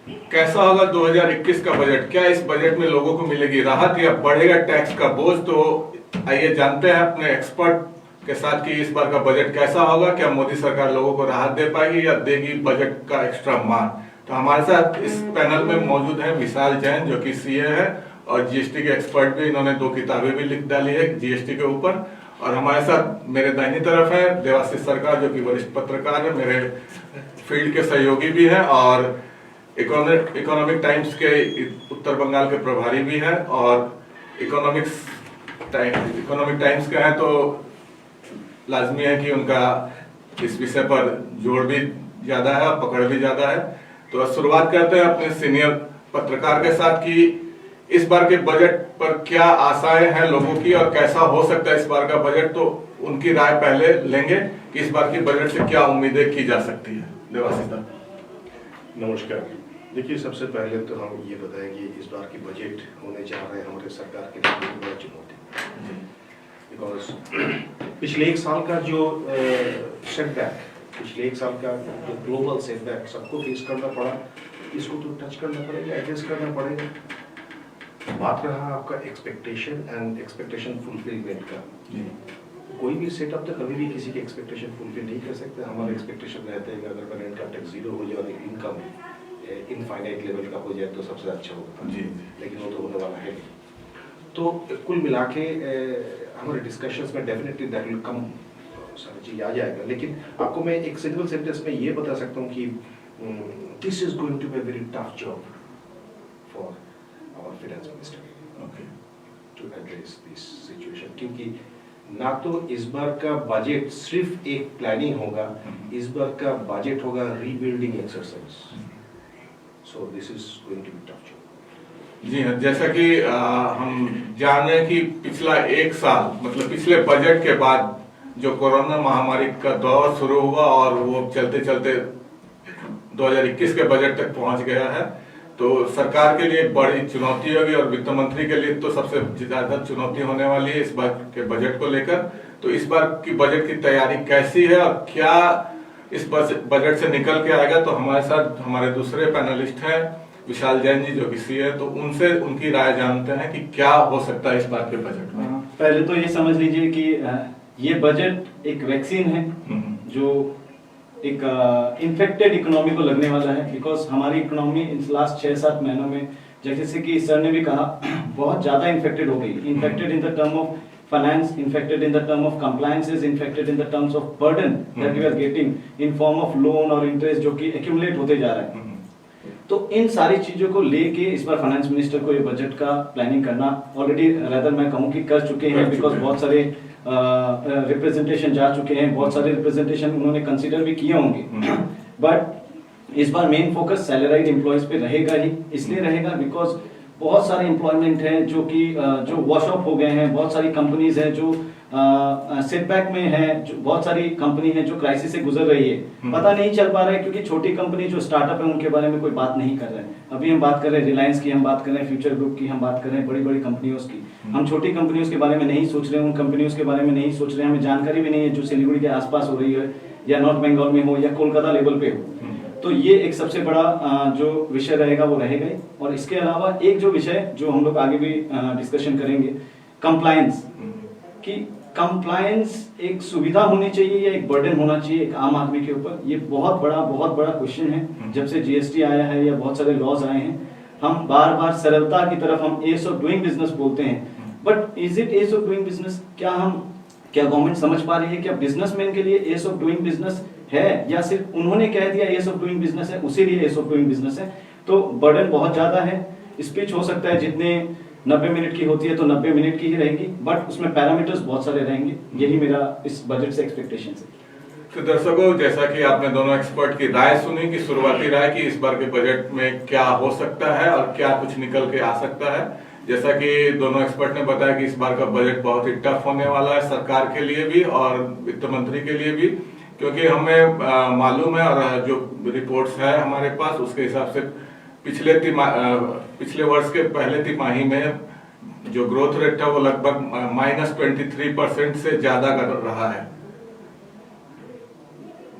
कैसा होगा 2021 का बजट? क्या इस बजट में लोगों को मिलेगी राहत या बढ़ेगा टैक्स का बोझ? तो आइए जानते हैं अपने एक्सपर्ट के साथ कि इस बार का बजट कैसा होगा। क्या मोदी सरकार लोगों को राहत दे पाएगी या देगी बजट का एक्स्ट्रा मान? तो हमारे साथ इस पैनल में मौजूद है विशाल जैन, जो कि सीए है और जीएसटी के एक्सपर्ट भी। इन्होंने 2 किताबें भी लिख डाली है जीएसटी के ऊपर। और हमारे साथ मेरे दाहिनी तरफ है देवाशीष सरकार, जो कि वरिष्ठ पत्रकार है, मेरे फील्ड के सहयोगी भी है और इकोनॉमिक टाइम्स के उत्तर बंगाल के प्रभारी भी हैं। और इकोनॉमिक टाइम्स के हैं तो लाजमी है कि उनका इस विषय पर जोर भी ज्यादा है और पकड़ भी ज्यादा है। तो शुरुआत करते हैं अपने सीनियर पत्रकार के साथ कि इस बार के बजट पर क्या आशाएं हैं लोगों की और कैसा हो सकता है इस बार का बजट। तो उनकी राय पहले लेंगे कि इस बार की बजट से क्या उम्मीदें की जा सकती है। देवाशीष सर, नमस्कार। देखिए, सबसे पहले तो हम ये बताएं कि इस बार की बजट होने जा रहे हैं हमारे सरकार के लिए एक बड़ी चुनौती, बिकॉज पिछले एक साल का जो सेटबैक, पिछले एक साल का जो ग्लोबल सेटबैक सबको फेस करना पड़ा, इसको तो टच करना पड़ेगा, एडजस्ट करना पड़ेगा। बात रहा आपका एक्सपेक्टेशन एंड एक्सपेक्टेशन फुलफिलमेंट का, कोई भी सेटअप तो कभी भी किसी की एक्सपेक्टेशन फुलफिल नहीं कर सकते। हमारे एक्सपेक्टेशन रहते हैं कि अगर मेरा इनकम टैक्स जीरो हो जाए और इनकम इनफाइनाइट लेवल का हो जाए तो सबसे अच्छा होगा जी, लेकिन वो तो होने वाला है नहीं। तो कुल मिला के हमारे डिस्कशंस में डेफिनेटली दैट विल कम, सारी चीज आ जाएगा। लेकिन आपको मैं एक सिंगल सेंटेंस में ये बता सकता हूँ कि this is going to be very tough job for our finance minister to address this situation, क्योंकि ना तो इस बार का बजट सिर्फ एक प्लानिंग होगा, इस बार का बजट होगा rebuilding exercise. So this is going to be tough job. जी हाँ, जैसा कि हम जान रहे हैं कि पिछला एक साल, मतलब पिछले बजट के बाद जो कोरोना महामारी का दौर शुरू हुआ और वो चलते चलते 2021 के बजट तक पहुंच गया है, तो सरकार के लिए एक बड़ी चुनौती होगी और वित्त मंत्री के लिए तो सबसे ज्यादा चुनौती होने वाली है इस बार के बजट को लेकर। तो इस बार की बजट की तैयारी कैसी है और क्या इस बजट से निकल के आएगा? तो हमारे साथ हमारे दूसरे पैनलिस्ट हैं विशाल जैन जी, जो कि सीए है, तो उनसे उनकी राय जानते हैं कि क्या हो सकता है इस बार के बजट में। पहले तो ये समझ लीजिए कि ये बजट एक वैक्सीन है जो एक इन्फेक्टेड इकोनॉमी को लगने वाला है, बिकॉज हमारी इकोनॉमी इन लास्ट 6-7 महीनों में, जैसे कि सर ने भी कहा, बहुत ज्यादा इन्फेक्टेड हो गई। Infected in the term of finance, infected in the term of compliances, infected in the terms of burden that we are getting in form of loan और interest जो कि accumulate होते जा रहा है। तो इन सारी चीजों को लेके इस बार फाइनेंस मिनिस्टर को ये बजट का प्लानिंग करना ऑलरेडी रेदर मैं कहूँ कि कर चुके हैं, बिकॉज बहुत सारे रिप्रेजेंटेशन जा चुके हैं, बहुत सारे रिप्रेजेंटेशन उन्होंने कंसीडर भी किए होंगे। बट इस बार मेन फोकस सैलराइड एम्प्लॉयज पे रहेगा ही। इसलिए रहेगा बिकॉज बहुत सारे एम्प्लॉयमेंट हैं जो कि जो वॉश ऑफ हो गए हैं, बहुत सारी कंपनीज हैं जो सेटबैक में है, जो बहुत सारी कंपनी है जो क्राइसिस से गुजर रही है। पता नहीं चल पा रहा है क्योंकि छोटी कंपनी जो स्टार्टअप है उनके बारे में कोई बात नहीं कर रहे हैं। अभी हम बात कर रहे हैं रिलायंस की, हम बात कर रहे हैं फ्यूचर ग्रुप की, हम बात कर रहे हैं बड़ी बड़ी कंपनियों की। हम छोटी कंपनियों के बारे में नहीं सोच रहे हैं, उन कंपनियों के बारे में नहीं सोच रहे हैं। हमें जानकारी भी नहीं है जो सिलीगुड़ी के आसपास हो रही है या नॉर्थ बंगाल में हो या कोलकाता लेवल पे हो। तो ये एक सबसे बड़ा जो विषय रहेगा वो रहेगा ही। और इसके अलावा एक जो विषय जो हम लोग आगे भी डिस्कशन करेंगे, कंप्लायंस, कि कंप्लायंस एक सुविधा होनी चाहिए या एक बर्डन होना चाहिए एक आम आदमी के ऊपर। ये बहुत बड़ा क्वेश्चन है। जब से जीएसटी आया है या बहुत सारे लॉज आए हैं, हम बार बार सरलता की तरफ हम एज ऑफ डूइंग बिजनेस बोलते हैं, but is it ease of doing business? क्या गवर्नमेंट समझ पा रही है कि बिजनेसमैन के लिए एज ऑफ डूइंग बिजनेस है या सिर्फ उन्होंने कह दिया एज ऑफ डूइंग बिजनेस है, उसी लिए एज ऑफ डूइंग बिजनेस है? तो बर्डन बहुत ज्यादा है। स्पीच हो सकता है जितने 90 मिनट की होती है तो 90 मिनट की ही रहेगी, बट उसमें पैरामीटर्स बहुत सारे रहेंगे। यही मेरा इस बजट से एक्सपेक्टेशन है। तो दर्शकों, जैसा कि आपने दोनों एक्सपर्ट की राय सुनी, कि शुरुआती राय कि इस बार के बजट में क्या हो सकता है और क्या कुछ निकल के आ सकता है। जैसा कि दोनों एक्सपर्ट ने बताया कि इस बार का बजट बहुत ही टफ होने वाला है सरकार के लिए भी और वित्त मंत्री के लिए भी, क्योंकि हमें मालूम है और जो रिपोर्ट्स है हमारे पास उसके हिसाब से पिछले वर्ष के पहले तिमाही में जो ग्रोथ रेट था वो लगभग -23% से ज्यादा रहा है।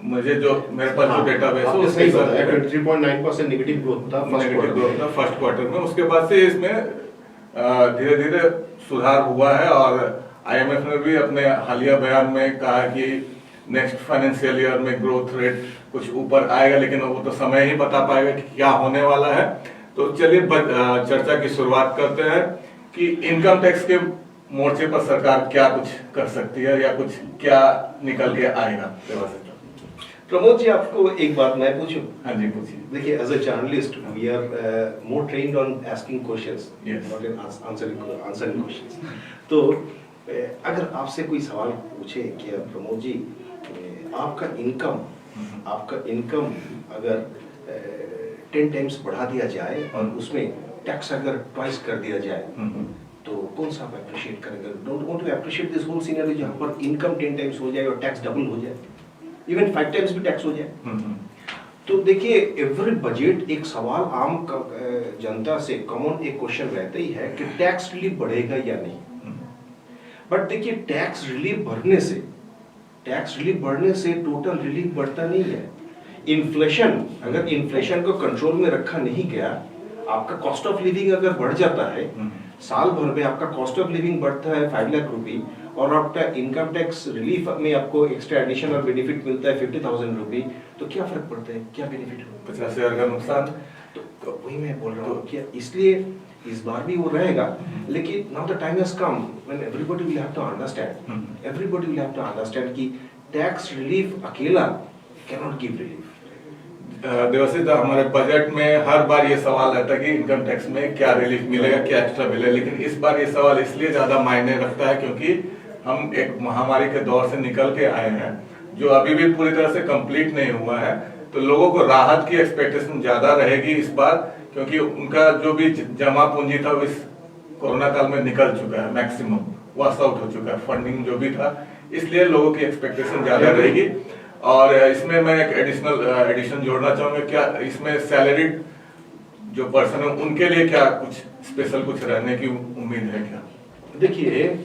मुझे जो मेरे पास जो डेटाबेस है आपने उसके सही हिसाब बताया, से 23.9% नेगेटिव ग्रोथ था नेगेटिव ग्रोथ था फर्स्ट क्वार्टर में। उसके बाद से इसमें धीरे धीरे सुधार हुआ है और आईएमएफ ने भी अपने हालिया बयान में कहा कि नेक्स्ट फाइनेंशियल ईयर में ग्रोथ रेट कुछ ऊपर आएगा, लेकिन वो तो समय ही बता पाएगा कि क्या होने वाला है। तो चलिए चर्चा की शुरुआत करते हैं कि इनकम टैक्स के मोर्चे पर सरकार क्या कुछ कर सकती है या कुछ क्या निकल के आएगा। प्रमोद जी, आपको एक बात मैं पूछूं? हाँ जी पूछिए। देखिए, as a journalist we are more trained on asking questions, Yes. Not in answering questions. तो अगर आपसे कोई सवाल पूछे कि प्रमोद जी, आपका इनकम अगर 10 टाइम्स बढ़ा दिया जाए और उसमें टैक्स अगर ट्वाइस कर दिया जाए, तो कौन सा आप अप्रिशिएट करेंगे? Don't want to appreciate this whole scenario जहाँ पर इनकम 10 टाइम्स हो जाए और टैक्स डबल हो जाए, इवन 5 टाइम्स भी टैक्स हो जाए। तो देखिए, एवरी बजट एक सवाल आम जनता से कॉमन एक क्वेश्चन रहता ही है कि टैक्स रिलीफ बढ़ेगा या नहीं। बट देखिए, टैक्स रिलीफ बढ़ने से टोटल रिलीफ बढ़ता नहीं है। इन्फ्लेशन, अगर इन्फ्लेशन को कंट्रोल में रखा नहीं गया, आपका कॉस्ट ऑफ लिविंग अगर बढ़ जाता है, साल भर में आपका कॉस्ट ऑफ लिविंग बढ़ता है 5 लाख रुपए और आपका इनकम टैक्स रिलीफ में आपको एक्स्ट्रा एडिशनल बेनिफिट मिलता है 50,000 रुपए, तो क्या फर्क पड़ता है? क्या बेनिफिट होगा? 50,000 का नुकसान। तो वही मैं बोल रहा हूँ कि इसलिए इस बार भी वो रहेगा, लेकिन now the time has come when everybody will have to understand कि टैक्स रिलीफ अकेला can not give relief. Devashish, हमारे बजट में हर बार ये सवाल रहता है कि इनकम टैक्स में क्या रिलीफ मिलेगा, क्या एक्स्ट्रा मिलेगा, लेकिन इस बार ये सवाल इसलिए ज्यादा मायने रखता है क्योंकि हम एक महामारी के दौर से निकल के आए हैं जो अभी भी पूरी तरह से कंप्लीट नहीं हुआ है। तो लोगों को राहत की एक्सपेक्टेशन ज्यादा रहेगी इस बार, क्योंकि उनका जो भी जमा पूंजी था वो इस कोरोना काल में निकल चुका है, मैक्सिमम वॉश आउट हो चुका है, फंडिंग जो भी था, इसलिए लोगों की एक्सपेक्टेशन ज्यादा रहेगी। और इसमें मैं एक एडिशन जोड़ना चाहूंगा, क्या इसमें सैलरीड जो पर्सन है उनके लिए क्या कुछ स्पेशल कुछ रहने की उम्मीद है क्या? देखिए,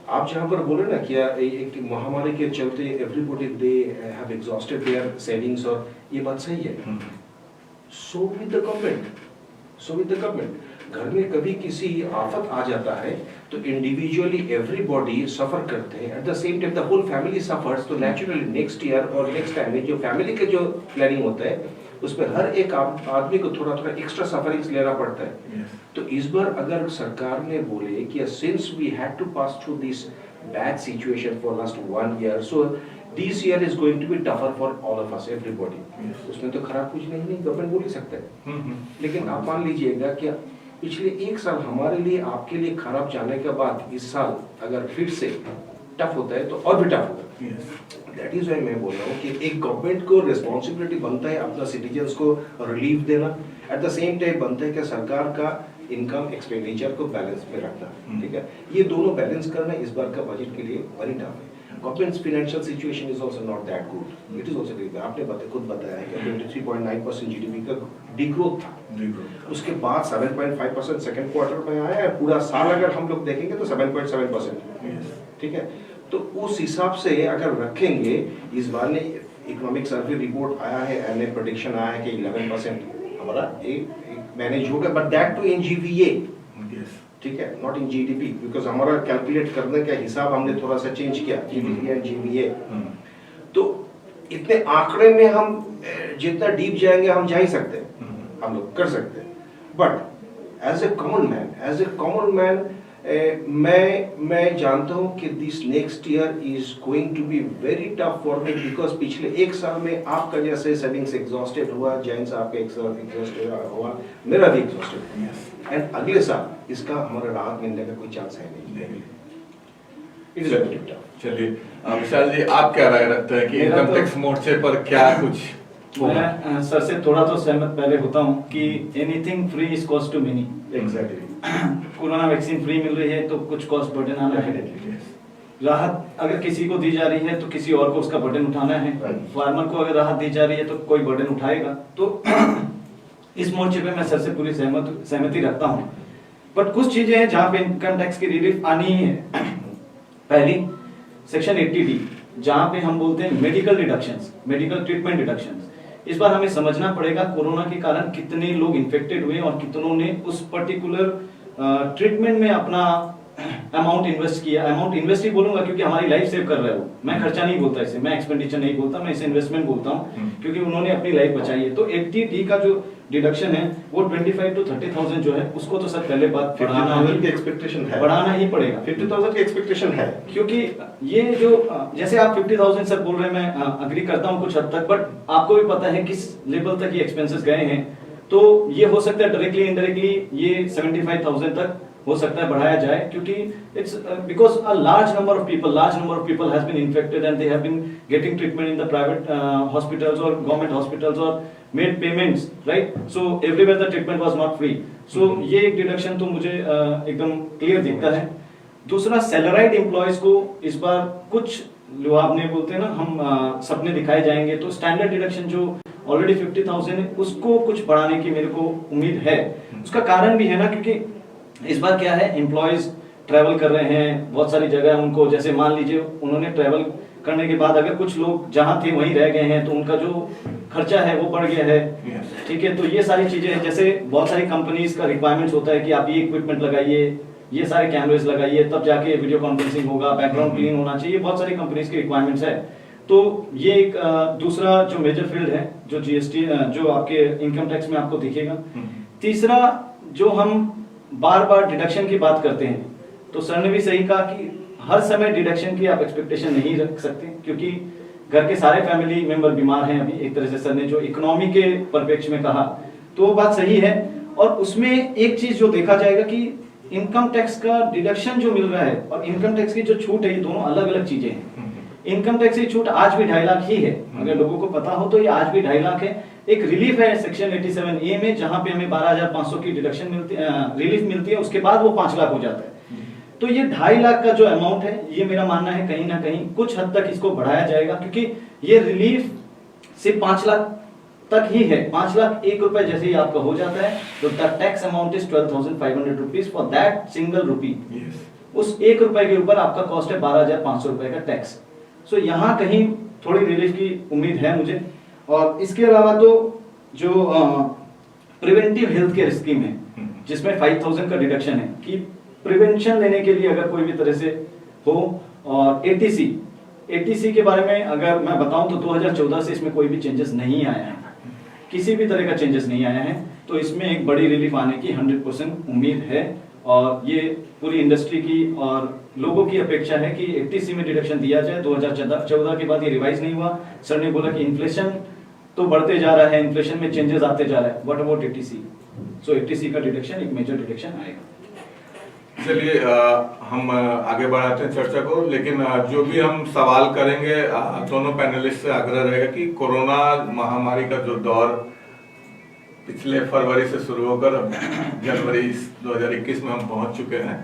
आप जहाँ पर बोले ना कि एक महामारी के चलते everybody they have exhausted their savings, और ये बात सही है। सो विद द गवर्नमेंट, घर में कभी किसी आफत आ जाता है तो इंडिविजुअली एवरीबॉडी सफर करते हैं, at the same time the whole family suffers. तो नेचुरली नेक्स्ट ईयर और नेक्स्ट टाइम में जो फैमिली के जो प्लानिंग होता है उसमें हर एक आदमी को थोड़ा थोड़ा एक्स्ट्रा सफरिंग्स लेना पड़ता है। तो इस बार अगर सरकार ने बोले कि since we had to pass through this bad situation for last 1 year, so this year is going to be tougher for all of us, everybody. उसमें तो खराब कुछ नहीं गवर्नमेंट बोल ही सकता है। लेकिन आप मान लीजिएगा कि पिछले 1 साल हमारे लिए आपके लिए खराब जाने के बाद इस साल अगर फिर से टफ होता है तो और भी टफ होगा। दैट इज व्हाई मैं बोल रहा हूँ कि एक गवर्नमेंट को रिस्पॉन्सिबिलिटी बनता है अपना सिटीजन्स को रिलीफ देना, एट द सेम टाइम बनता है कि सरकार का इनकम एक्सपेंडिचर को बैलेंस में रखना। ठीक है, ये दोनों बैलेंस करना इस बार का बजट के लिए वेरी टफ है। Governments financial situation is also not that good, it is also, आपने खुद बताया है कि 23.9% जीडीपी का डिग्रोथ था। उसके बाद 7.5% सेकंड क्वार्टर में आया है, पूरा साल अगर हम लोग देखेंगे तो 7.7%। ठीक है, तो उस हिसाब से अगर रखेंगे, इस बार ने इकोनॉमिक सर्वे रिपोर्ट आया है, एनए प्रेडिक्शन आया है कि 11% हमारा एक मैनेज होगा, but that too in GVA. ठीक है, नॉट इन जीडीपी, बिकॉज हमारा कैलकुलेट करने का हिसाब हमने थोड़ा सा चेंज किया, जीडीपी एंड जीवीए। तो इतने आंकड़े में हम जितना डीप जाएंगे हम जा ही सकते हैं, हम लोग कर सकते हैं। But as a common man मैं जानता हूं कि this next year is going to be very tough for me, because पिछले 1 साल में आपका जैसे सेविंग्स एग्जॉस्टेड हुआ, जैन साहब का एग्जॉस्टेड हुआ, मेरा भी एग्जॉस्टेड, एंड अगले साल इसका हमारा राहत मिलने का कोई चांस है नहीं। It is very tough. चलिए विशाल जी, आप क्या राय रखते हैं कि इनकम टैक्स मोर्चे पर क्या कुछ? मैं सर से थोड़ा तो सहमत पहले होता हूँ कि anything free is cost to many. Exactly, corona vaccine free मिल रही है तो कुछ कॉस्ट बर्डन आना है। राहत अगर किसी को दी जा रही है तो किसी और को उसका बर्डन उठाना है। फार्मर को अगर राहत दी जा रही है तो कोई बर्डन उठाएगा। तो इस मोर्चे पे मैं सर से पूरी सहमति रखता हूँ। बट कुछ चीजें हैं जहाँ पे इनकम टैक्स की रिलीफ आनी ही है। पहली, सेक्शन 80D जहां पे हम बोलते हैं medical deductions, medical treatment deductions. इस बार हमें समझना पड़ेगा कोरोना के कारण कितने लोग इन्फेक्टेड हुए और कितनों ने उस पर्टिकुलर ट्रीटमेंट में अपना अमाउंट इन्वेस्ट किया। अमाउंट इन्वेस्ट ही बोलूंगा क्योंकि हमारी लाइफ सेव कर रहे हो, मैं खर्चा नहीं बोलता इसे, मैं एक्सपेंडिचर नहीं बोलता, मैं इसे इन्वेस्टमेंट बोलता हूँ क्योंकि उन्होंने अपनी लाइफ बचाई है। तो 80D का जो डिडक्शन है वो 25 to 30,000 जो है उसको तो सर पहले बात 50,000 की एक्सपेक्टेशन है, बढ़ाना ही पड़ेगा। 50,000 की एक्सपेक्टेशन है क्योंकि ये जो जैसे आप 50,000 सर बोल रहे हैं, मैं अग्री करता हूँ कुछ हद तक, बट आपको भी पता है किस लेवल तक ये एक्सपेंसेस गए हैं। तो ये हो सकता है डायरेक्टली इनडायरेक्टली ये 75,000 तक हो सकता है बढ़ाया जाए, क्योंकि it's because a large number of people has been infected and they have been getting treatment in the private hospitals और गवर्नमेंट हॉस्पिटल्स और made payments, right? So everywhere the treatment was not free. So ये एक deduction तो मुझे एकदम clear दिखता है। दूसरा, सैलराइड एम्प्लॉयज को इस बार कुछ जो आपने बोलते हैं ना हम सपने दिखाए जाएंगे, तो स्टैंडर्ड डिडक्शन जो ऑलरेडी 50,000 है उसको कुछ बढ़ाने की मेरे को उम्मीद है। उसका कारण भी है ना, क्योंकि इस बार क्या है, एम्प्लॉयज ट्रैवल कर रहे हैं बहुत सारी जगह, उनको जैसे मान लीजिए उन्होंने ट्रैवल करने के बाद अगर कुछ लोग जहां थे वहीं रह गए हैं तो उनका जो खर्चा है वो बढ़ गया है, ठीक है? तो ये सारी चीजें हैं। जैसे बहुत सारी कंपनीज का रिक्वायरमेंट्स होता है कि आप ये इक्विपमेंट लगाइए, ये सारे कैमरेज लगाइए, तब जाके वीडियो कॉन्फ्रेंसिंग होगा, बैकग्राउंड क्लीन होना चाहिए, बहुत सारी कंपनीज की रिक्वायरमेंट्स है। तो ये एक दूसरा जो मेजर फील्ड है जो जीएसटी जो आपके इनकम टैक्स में आपको दिखेगा। तीसरा, जो हम बार बार डिडक्शन की बात करते हैं, तो सर ने भी सही कहा कि हर समय डिडक्शन की आप एक्सपेक्टेशन नहीं रख सकते, क्योंकि घर के सारे फैमिली मेंबर बीमार हैं अभी। एक तरह से सर ने जो इकोनॉमी के परिप्रेक्ष्य में कहा तो वो बात सही है। और उसमें एक चीज जो देखा जाएगा कि इनकम टैक्स का डिडक्शन जो मिल रहा है और इनकम टैक्स की जो छूट है, ये दोनों अलग अलग चीजें हैं। इनकम टैक्स की छूट आज भी 2.5 लाख ही है, अगर लोगों को पता हो तो ये आज भी 2.5 लाख है। एक रिलीफ है सेक्शन 87A में, जहां पे हमें 12,500 की डिडक्शन मिलती है, रिलीफ मिलती है, उसके बाद वो 5 लाख हो जाता है। तो ये 2.5 लाख का जो अमाउंट है, ये मेरा मानना है कहीं ना कहीं कुछ हद तक इसको बढ़ाया जाएगा, क्योंकि ये रिलीफ सिर्फ 5 लाख तक ही है। 5 लाख 1 रुपए जैसे ही आपका हो जाता है तो the tax amount is 12,500 rupees for that single rupee. उस 1 रुपए के ऊपर आपका कॉस्ट है 12,500 रुपए का टैक्स। सो यहाँ कहीं थोड़ी रिलीफ की उम्मीद है मुझे। और इसके अलावा तो जो प्रिवेंटिव हेल्थ केयर स्कीम है, जिसमें 5,000 का डिडक्शन है कि प्रिवेंशन लेने के लिए अगर कोई भी तरह से हो। और एटीसी के बारे में अगर मैं बताऊं तो 2014 से इसमें कोई भी चेंजेस नहीं आया है, किसी भी तरह का चेंजेस नहीं आया है। तो इसमें एक बड़ी रिलीफ आने की 100% उम्मीद है। और ये पूरी इंडस्ट्री की और लोगों की अपेक्षा है कि एटीसी में डिडक्शन दिया जाए। 2014 के बाद ये रिवाइज नहीं हुआ। सर ने बोला कि इन्फ्लेशन तो बढ़ते जा रहा है, इन्फ्लेशन में चेंजेस आते जा रहा है, what about ATC? So ATC का डिडक्शन एक मेजर डिडक्शन आएगा। चलिए हम आगे बढ़ाते हैं चर्चा को, लेकिन जो भी हम सवाल करेंगे दोनों पैनलिस्ट से आग्रह रहेगा कि कोरोना महामारी का जो दौर पिछले फरवरी से शुरू होकर जनवरी 2021 में हम पहुंच चुके हैं,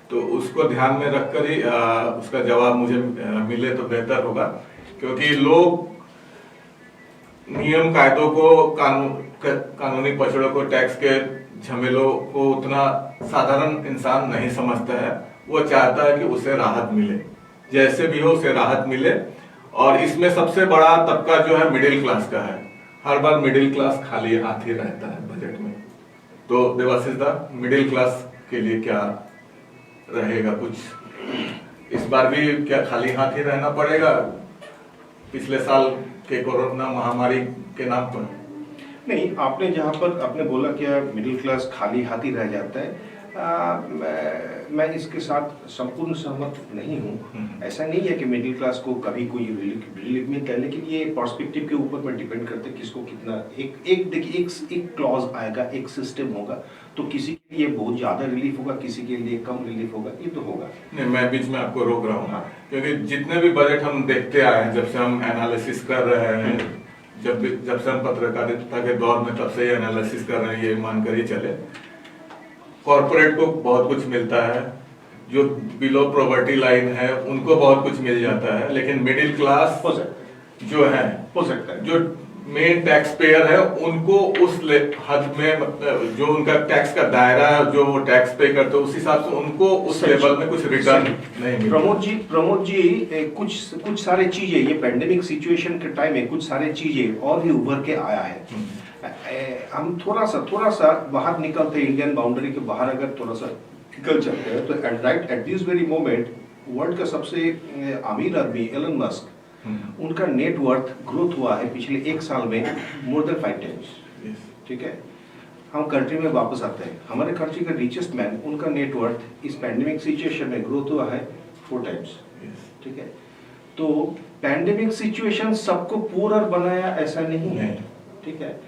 तो उसको ध्यान में रखकर ही उसका जवाब मुझे मिले तो बेहतर होगा, क्योंकि लोग नियम कायदों को कानूनी पचड़ों को टैक्स के झमेलों को उतना साधारण इंसान नहीं समझता है। वो चाहता है कि उसे राहत मिले, जैसे भी हो उसे राहत मिले। और इसमें सबसे बड़ा तबका जो है मिडिल क्लास का है। हर बार मिडिल क्लास खाली हाथ ही रहता है बजट में। तो देवाशीष दा, मिडिल क्लास के लिए क्या रहेगा? कुछ इस बार भी क्या खाली हाथ ही रहना पड़ेगा पिछले साल के कोरोना महामारी के नाम पर? नहीं, आपने जहाँ पर आपने बोला क्या मिडिल क्लास खाली हाथ ही रह जाता है, मैं इसके साथ संपूर्ण सहमत नहीं हूँ। ऐसा नहीं है कि मिडिल क्लास को कभी कोई रिलीफ मिलता है, लेकिन ये पर्सपेक्टिव के ऊपर में डिपेंड करते हैं किसको कितना। देखिए एक क्लॉज आएगा, एक सिस्टम होगा, तो किसी के लिए बहुत ज्यादा रिलीफ होगा, किसी के लिए कम रिलीफ होगा, ये तो होगा। नहीं, मैं बीच में आपको रोक रहा हूँ, क्योंकि जितने भी बजट हम देखते आए हैं, जब से हम एनालिसिस कर रहे हैं, जब से हम पत्रकारिता के दौर में, तब से ही एनालिसिस कर रहे हैं, ये मानकर ही चले, कॉर्पोरेट को बहुत कुछ मिलता है, जो बिलो पॉवर्टी लाइन है उनको बहुत कुछ मिल जाता है, लेकिन मिडिल क्लास जो है हो सकता है, जो मेन टैक्स पेयर है उनको उस हद में, मतलब जो उनका टैक्स का दायरा है, जो वो टैक्स पे करते हैं उस हिसाब से उनको उस लेवल में कुछ रिटर्न नहीं मिलता। प्रमोद जी कुछ सारे चीजें, ये पैंडेमिक सिचुएशन के टाइम में कुछ सारे चीजें और भी उभर के आया है। हम थोड़ा सा बाहर निकलते हैं, इंडियन बाउंड्री के बाहर अगर थोड़ा सा निकल चलते हैं, तो at this very moment world का सबसे अमीर आदमी एलन मस्क, उनका नेटवर्थ ग्रोथ हुआ है पिछले 1 साल में मोर देन 5 टाइम्स। ठीक है, हम कंट्री में वापस आते हैं, हमारे कंट्री का रिचेस्ट मैन, उनका नेटवर्थ इस पैंडेमिक सिचुएशन में ग्रोथ हुआ है 4 टाइम्स। ठीक है, तो पैंडेमिक सिचुएशन सबको पूरा बनाया ऐसा नहीं है। ठीक है,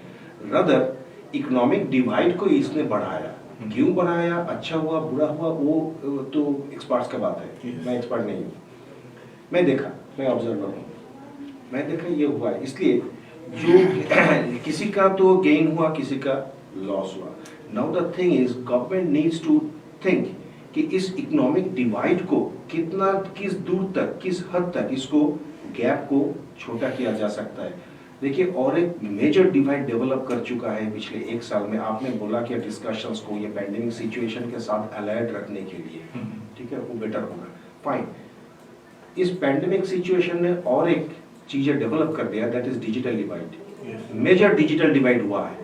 रदर इकोनॉमिक डिवाइड को इसने बढ़ाया। क्यों बढ़ाया, अच्छा हुआ बुरा हुआ, वो तो एक्सपर्ट्स का बात है, मैं एक्सपर्ट नहीं हूँ। मैं ऑब्जर्वर हूँ, मैं देखा ये हुआ है, इसलिए जो किसी का तो गेन हुआ, किसी का लॉस हुआ। Now the thing is government needs to think कि इस इकोनॉमिक डिवाइड को कितना, किस दूर तक, किस हद तक इसको गैप को छोटा किया जा सकता है। देखिए, और एक मेजर डिवाइड डेवलप कर चुका है पिछले 1 साल में। आपने बोला कि डिस्कशंस को ये पैंडेमिक सिचुएशन के साथ अलाइड रखने के लिए, ठीक है, वो बेटर होगा, फाइन। इस पैंडेमिक सिचुएशन ने और एक चीजें डेवलप कर दिया, that is digital divide. Major digital divide हुआ है।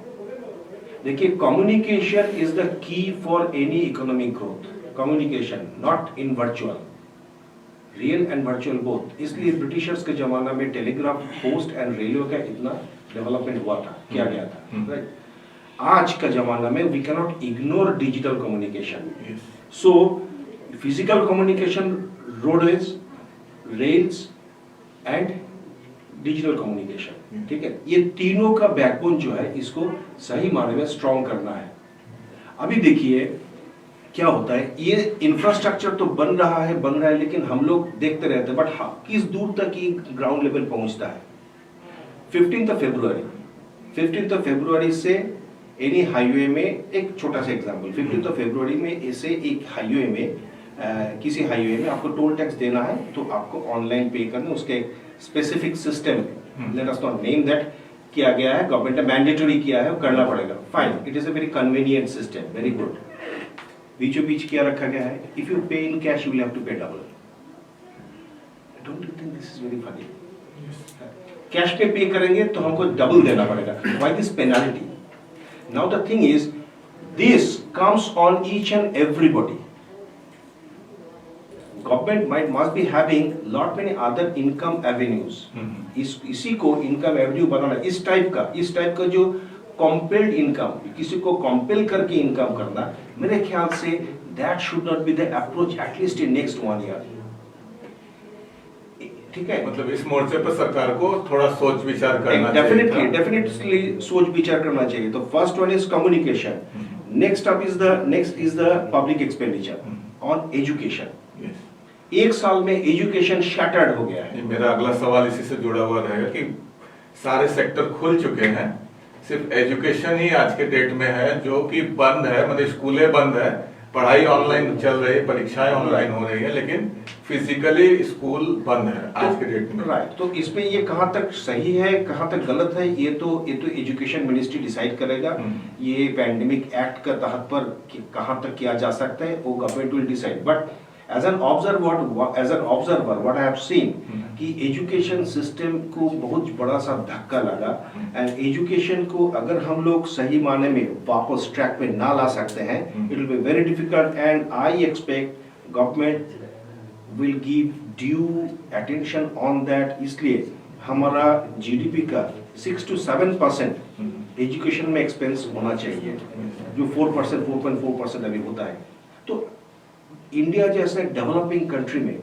देखिए, communication is the key for any economic growth. Communication, not in virtual, real and virtual both. इसलिए ब्रिटिशर्स के जमाना में टेलीग्राफ, पोस्ट एंड रेडियो का इतना डेवलपमेंट हुआ था, किया गया था, राइट। आज का जमाना में we can not ignore digital communication. So physical communication, roadways, rails and digital communication, ठीक है, ये तीनों का बैकबोन जो है, इसको सही मायने में स्ट्रॉन्ग करना है। अभी देखिए क्या होता है, ये इंफ्रास्ट्रक्चर तो बन रहा है, लेकिन हम लोग देखते रहते हैं, बट किस दूर तक ये ग्राउंड लेवल पहुंचता है। 15th फरवरी से एनी हाईवे में, एक छोटा सा एग्जांपल, 15th फरवरी में ऐसे एक हाईवे में, किसी हाईवे में आपको टोल टैक्स देना है, तो आपको ऑनलाइन पे करना, उसके specific system, let us not name that, किया गया है, गवर्नमेंट ने मैंडेटरी किया है, करना पड़ेगा, fine, it is a very convenient system, very good. बीचों बीच क्या रखा गया है, if you pay in cash you will have to pay double. Don't you think this is very funny? Cash pay करेंगे तो हमको डबल देना पड़ेगा, why this penalty? Now the thing is, this comes on each and everybody. Government must be having lot many other income avenues। इसी को income Avenue बनाना, इस type का जो कंपेल्ड इनकम, किसी को कंपेल करके इनकम करना, मेरे ख्याल say that should not be the approach at least in next 1 year. ठीक है, मतलब इस मोर्चे पर सरकार को थोड़ा सोच विचार करना चाहिए। डेफिनेटली सोच विचार करना चाहिए। तो first one is communication, next is the public expenditure on education. 1 साल में एजुकेशन शैटर्ड हो गया है। मेरा अगला सवाल इसी से जुड़ा हुआ रहेगा कि सारे सेक्टर खुल चुके हैं, सिर्फ एजुकेशन ही आज के डेट में है जो कि बंद है, मतलब स्कूलें बंद है, पढ़ाई ऑनलाइन चल रही है, परीक्षाएं ऑनलाइन हो रही है, लेकिन फिजिकली स्कूल बंद है आज के डेट में। राइट, तो इसमें ये कहाँ तक सही है, कहाँ तक गलत है, ये तो एजुकेशन मिनिस्ट्री डिसाइड करेगा। ये पैंडेमिक एक्ट का तहत पर कहाँ तक किया जा सकता है, वो government will decide. But as an observer what I have seen कि एजुकेशन सिस्टम को बहुत बड़ा सा धक्का लगा, एंड एजुकेशन को अगर हम लोग सही माने में वापस ट्रैक पे ना ला सकते हैं, it will be very difficult, and I expect government will give due attention on that. इसलिए हमारा जीडीपी का 6 to 7% एजुकेशन में एक्सपेंस होना चाहिए, जो 4%, 4.4% अभी होता है। तो इंडिया जैसे डेवलपिंग कंट्री में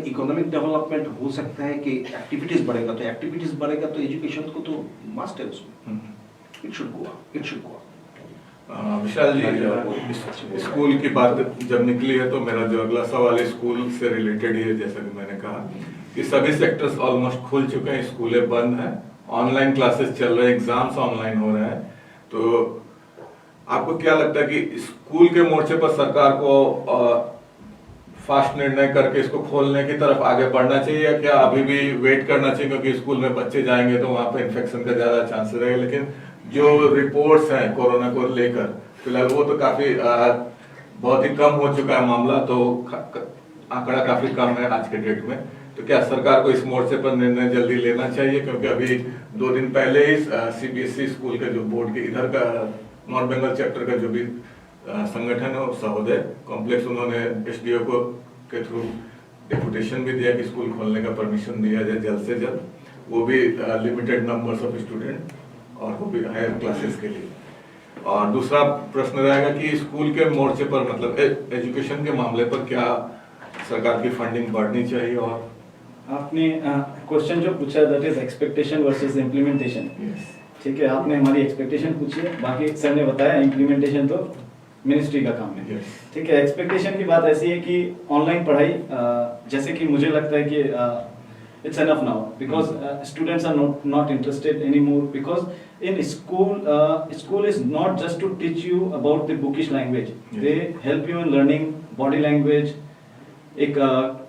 इकोनॉमिक डेवलपमेंट हो सकता है कि एक्टिविटीज बढ़ेगा, तो एजुकेशन को तो मस्ट है उसमें, it should go. Vishal ji, school की बात जब निकली है तो मेरा जो अगला सवाल स्कूल से रिलेटेड ही है। जैसा कि मैंने कहा कि सभी सेक्टर्स ऑलमोस्ट खुल चुके हैं, स्कूलें बंद हैं, ऑनलाइन क्लासेस चल रहे हैं, एग्जाम्स ऑनलाइन हो रहे हैं, तो आपको क्या लगता है कि स्कूल के मोर्चे पर सरकार को फास्ट निर्णय करके इसको खोलने की तरफ आगे बढ़ना चाहिए, या क्या अभी भी वेट करना चाहिए, क्योंकि स्कूल में बच्चे जाएंगे तो वहाँ पे इन्फेक्शन का ज्यादा चांस रहेगा। लेकिन जो रिपोर्ट्स हैं कोरोना को लेकर फिलहाल वो तो काफी बहुत ही कम हो चुका है मामला, तो आंकड़ा काफी कम है आज के डेट में। तो क्या सरकार को इस मोर्चे पर निर्णय जल्दी लेना चाहिए, क्योंकि अभी 2 दिन पहले ही सीबीएसई स्कूल के जो बोर्ड के इधर का नॉर्थ बंगाल चैप्टर का जो भी संगठन है सहोदय कॉम्प्लेक्स, उन्होंने एसडीओ को के थ्रू डेपुटेशन भी दिया कि स्कूल खोलने का परमिशन दिया जाए जल्द से जल्द, वो भी लिमिटेड नंबर्स ऑफ स्टूडेंट और वो भी हायर क्लासेस के लिए। और दूसरा प्रश्न रहेगा कि स्कूल के मोर्चे पर मतलब एजुकेशन के मामले पर क्या सरकार की फंडिंग बढ़नी चाहिए। और आपने क्वेश्चन जो पूछा that is expectation versus implementation, ठीक है, आपने हमारी एक्सपेक्टेशन पूछी है, बाकी सर ने बताया इम्प्लीमेंटेशन तो मिनिस्ट्री का काम है। ठीक है, एक्सपेक्टेशन की बात ऐसी है कि ऑनलाइन पढ़ाई जैसे कि मुझे लगता है कि it's enough now because students are not interested anymore because in school is not just to teach you about the bookish language, they help you in learning body language, एक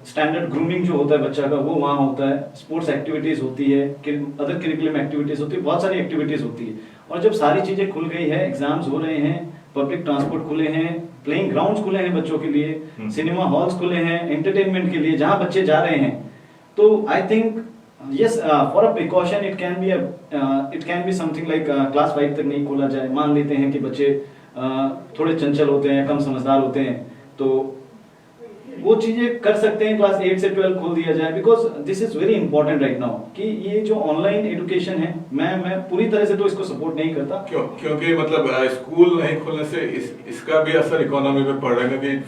स्टैंडर्ड ग्रूमिंग जो होता है बच्चा का वो वहाँ होता है, स्पोर्ट्स एक्टिविटीज होती है, अदर करिकुलम एक्टिविटीज होती है, बहुत सारी एक्टिविटीज होती है। और जब सारी चीजें खुल गई है, एग्जाम्स हो रहे हैं, पब्लिक ट्रांसपोर्ट खुले हैं, प्लेइंग ग्राउंड्स खुले हैं बच्चों के लिए, सिनेमा हॉल्स खुले हैं एंटरटेनमेंट के लिए जहाँ बच्चे जा रहे हैं, तो I think yes for a precaution it can be something like class 5 तक नहीं खोला जाए। मान लेते हैं कि बच्चे थोड़े चंचल होते हैं, कम समझदार होते हैं, तो वो चीजें कर सकते हैं, क्लास 8 से 12 खोल दिया जाए because this is very important right now कि ये जो ऑनलाइन एजुकेशन है मैं पूरी तरह से तो इसको सपोर्ट नहीं करता। क्योंकि मतलब स्कूल नहीं खोलने से इसका भी असर इकोनॉमी पे पड़ रहा है, क्योंकि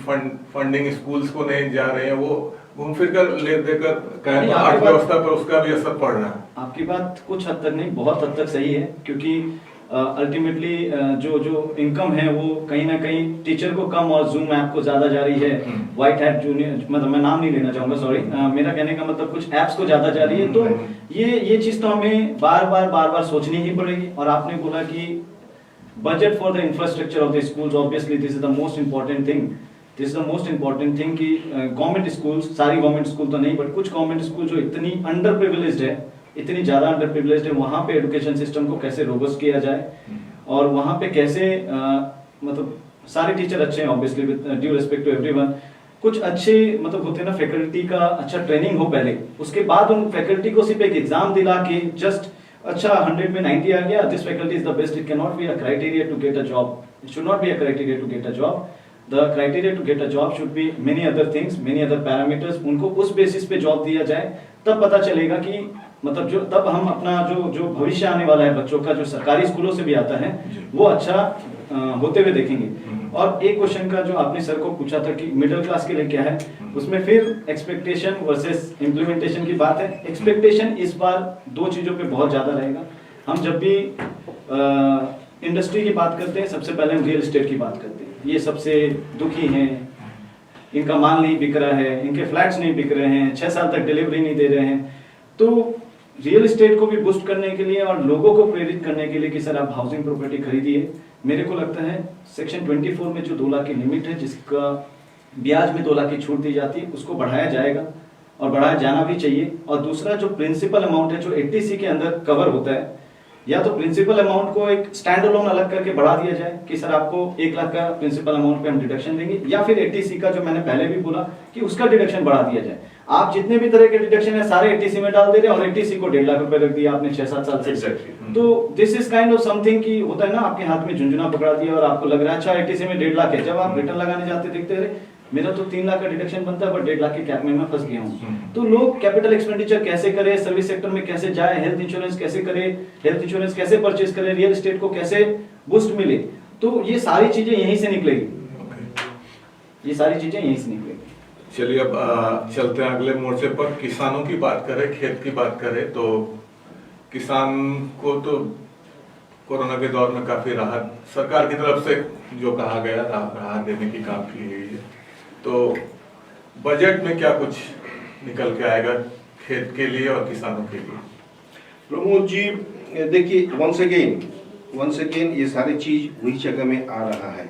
फंडिंग स्कूल्स को नहीं जा रहे हैं, वो घूम फिर कर ले देकर अर्थव्यवस्था पर उसका भी असर पड़ रहा है। आपकी बात कुछ हद तक नहीं, बहुत हद तक सही है, क्योंकि अल्टीमेटली जो इनकम है वो कहीं ना कहीं टीचर को कम और जूम ऐप को ज्यादा जा रही है, व्हाइट हैट जूनियर, मतलब मैं नाम नहीं लेना चाहूंगा, सॉरी, मेरा कहने का मतलब कुछ एप्स को ज्यादा जा रही है। तो ये चीज तो हमें बार बार सोचनी ही पड़ेगी। और आपने बोला कि budget for the infrastructure of the schools, obviously this is the most important thing, कि गवर्नमेंट स्कूल्स, सारी गवर्नमेंट स्कूल तो नहीं बट कुछ गवर्नमेंट स्कूल जो इतनी अंडर प्रिविलेज्ड है, इतनी ज्यादा अंडर प्रिविलेज्ड है, वहां पे एजुकेशन सिस्टम को कैसे रोबस्ट किया जाए और वहां पे कैसे मतलब सारे टीचर अच्छे हैं, obviously with due respect to everyone, कुछ अच्छे मतलब होते हैं ना, फैकल्टी का अच्छा ट्रेनिंग हो पहले, उसके बाद उन फैकल्टी को सिर्फ एक एग्जाम दिला के जस्ट अच्छा 100 में 90 आ गया, this faculty is the best, it can not be a criteria to get a job, it should not be a criteria to get a job. The criteria to get a job should be many other things, many other parameters, उनको उस basis पे job दिया जाए, तब पता चलेगा कि मतलब जो तब हम अपना जो भविष्य आने वाला है बच्चों का, जो सरकारी स्कूलों से भी आता है, वो अच्छा होते हुए देखेंगे। और एक क्वेश्चन का जो आपने सर को पूछा था कि मिडिल क्लास के लिए क्या है, उसमें फिर एक्सपेक्टेशन वर्सेस इम्प्लीमेंटेशन की बात है। एक्सपेक्टेशन इस बार दो चीजों पे बहुत ज्यादा रहेगा। हम जब भी इंडस्ट्री की बात करते हैं, सबसे पहले हम रियल एस्टेट की बात करते हैं, ये सबसे दुखी हैं, इनका माल नहीं बिक रहा है, इनके फ्लैट्स नहीं बिक रहे हैं, 6 साल तक डिलीवरी नहीं दे रहे हैं। तो रियल एस्टेट को भी बूस्ट करने के लिए और लोगों को प्रेरित करने के लिए कि सर आप हाउसिंग प्रॉपर्टी खरीदिए, मेरे को लगता है सेक्शन 24 में जो 2 लाख की लिमिट है, जिसका ब्याज में 2 लाख की छूट दी जाती है, उसको बढ़ाया जाएगा और बढ़ाया जाना भी चाहिए। और दूसरा जो प्रिंसिपल अमाउंट है जो 80C के अंदर कवर होता है, या तो प्रिंसिपल अमाउंट को एक स्टैंड अलोन अलग करके बढ़ा दिया जाए कि सर आपको 1 लाख का प्रिंसिपल अमाउंट पे हम डिडक्शन देंगे, या फिर 80C का जो मैंने पहले भी बोला कि उसका डिडक्शन बढ़ा दिया जाए। आप जितने भी तरह के डिडक्शन है सारे 80C में डाल दे रहे हैं और 80C को 1.5 लाख रुपए रख दिया आपने 6-7 साल से। तो this is kind of something कि होता है ना, आपके हाथ में झुंझुना पकड़ा दिया और आपको लग रहा है अच्छा 80C में 1.5 लाख है, जब आप रिटर्न लगाने जाते देखते हैं मेरा तो 3 लाख का डिडक्शन बनता है, बट 1.5 लाख के कैप में मैं फंस गया हूँ। तो लोग कैपिटल एक्सपेंडिचर कैसे करें, सर्विस सेक्टर में कैसे जाए, हेल्थ इंश्योरेंस कैसे करें, हेल्थ इंश्योरेंस कैसे परचेज करें, रियल एस्टेट को कैसे बूस्ट मिले, तो ये सारी चीजें यहीं से निकलेगी, ये सारी चीजें यहीं से निकलेगी। चलिए अब चलते हैं अगले मोर्चे पर। किसानों की बात करें, खेत की बात करें, तो किसान को तो कोरोना के दौर में काफी राहत सरकार की तरफ से जो कहा गया राहत देने की काम की गई है, तो बजट में क्या कुछ निकल के आएगा खेत के लिए और किसानों के लिए? प्रमोद जी देखिए, वंस अगेन ये सारी चीज वही जगह में आ रहा है।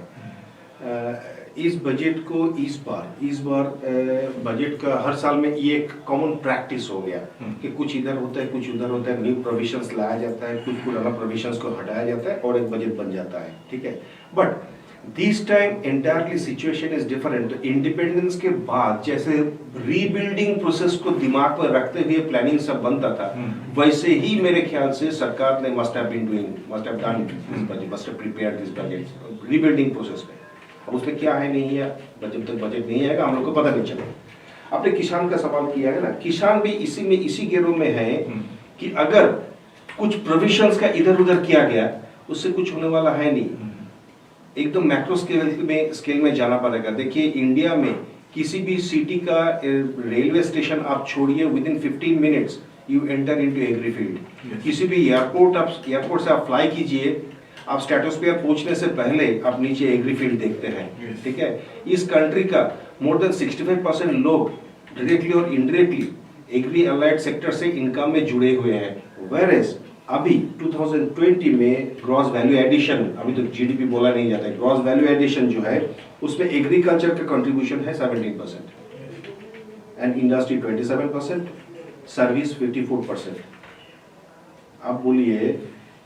इस बजट को इस बार बजट का हर साल में ये एक कॉमन प्रैक्टिस हो गया कि कुछ इधर होता है कुछ उधर होता है, न्यू प्रोविजंस लाया जाता है, कुछ पुराना प्रोविजंस को हटाया जाता है और एक बजट बन जाता है, ठीक है। But this time entirely situation is different. तो इंडिपेंडेंस के बाद जैसे रीबिल्डिंग प्रोसेस को दिमाग में रखते हुए प्लानिंग सब बनता था, वैसे ही मेरे ख्याल से सरकार ने must have done this budget, must have prepared this budget rebuilding process में। अब उसमें क्या है नहीं है, जब तक बजट नहीं आएगा हम लोग को पता नहीं चलेगा। आपने किसान का सवाल किया है ना, किसान भी इसी गिरोह में है कि अगर कुछ प्रोविजंस का इधर उधर किया गया उससे कुछ होने वाला है नहीं, एकदम मैक्रो स्केल में जाना पड़ेगा। देखिए इंडिया में किसी भी सिटी का रेलवे स्टेशन आप छोड़िए, within 15 minutes you enter into agri field. किसी भी एयरपोर्ट से आप फ्लाई कीजिए, आप स्ट्रेटोस्फीयर पहुंचने से पहले आप नीचे एग्री फील्ड देखते हैं, ठीक है। इस कंट्री का मोर देन 65% लोग डायरेक्टली और इनडायरेक्टली एग्री अलाइड सेक्टर से इनकम में जुड़े हुए हैं। वेयरएज अभी 2020 में ग्रॉस वैल्यू एडिशन, अभी तो जीडीपी बोला नहीं जाता है, ग्रॉस वैल्यू एडिशन जो है उसमें एग्रीकल्चर का कंट्रीब्यूशन है 17% एंड इंडस्ट्री 27%, सर्विस 54%। आप बोलिए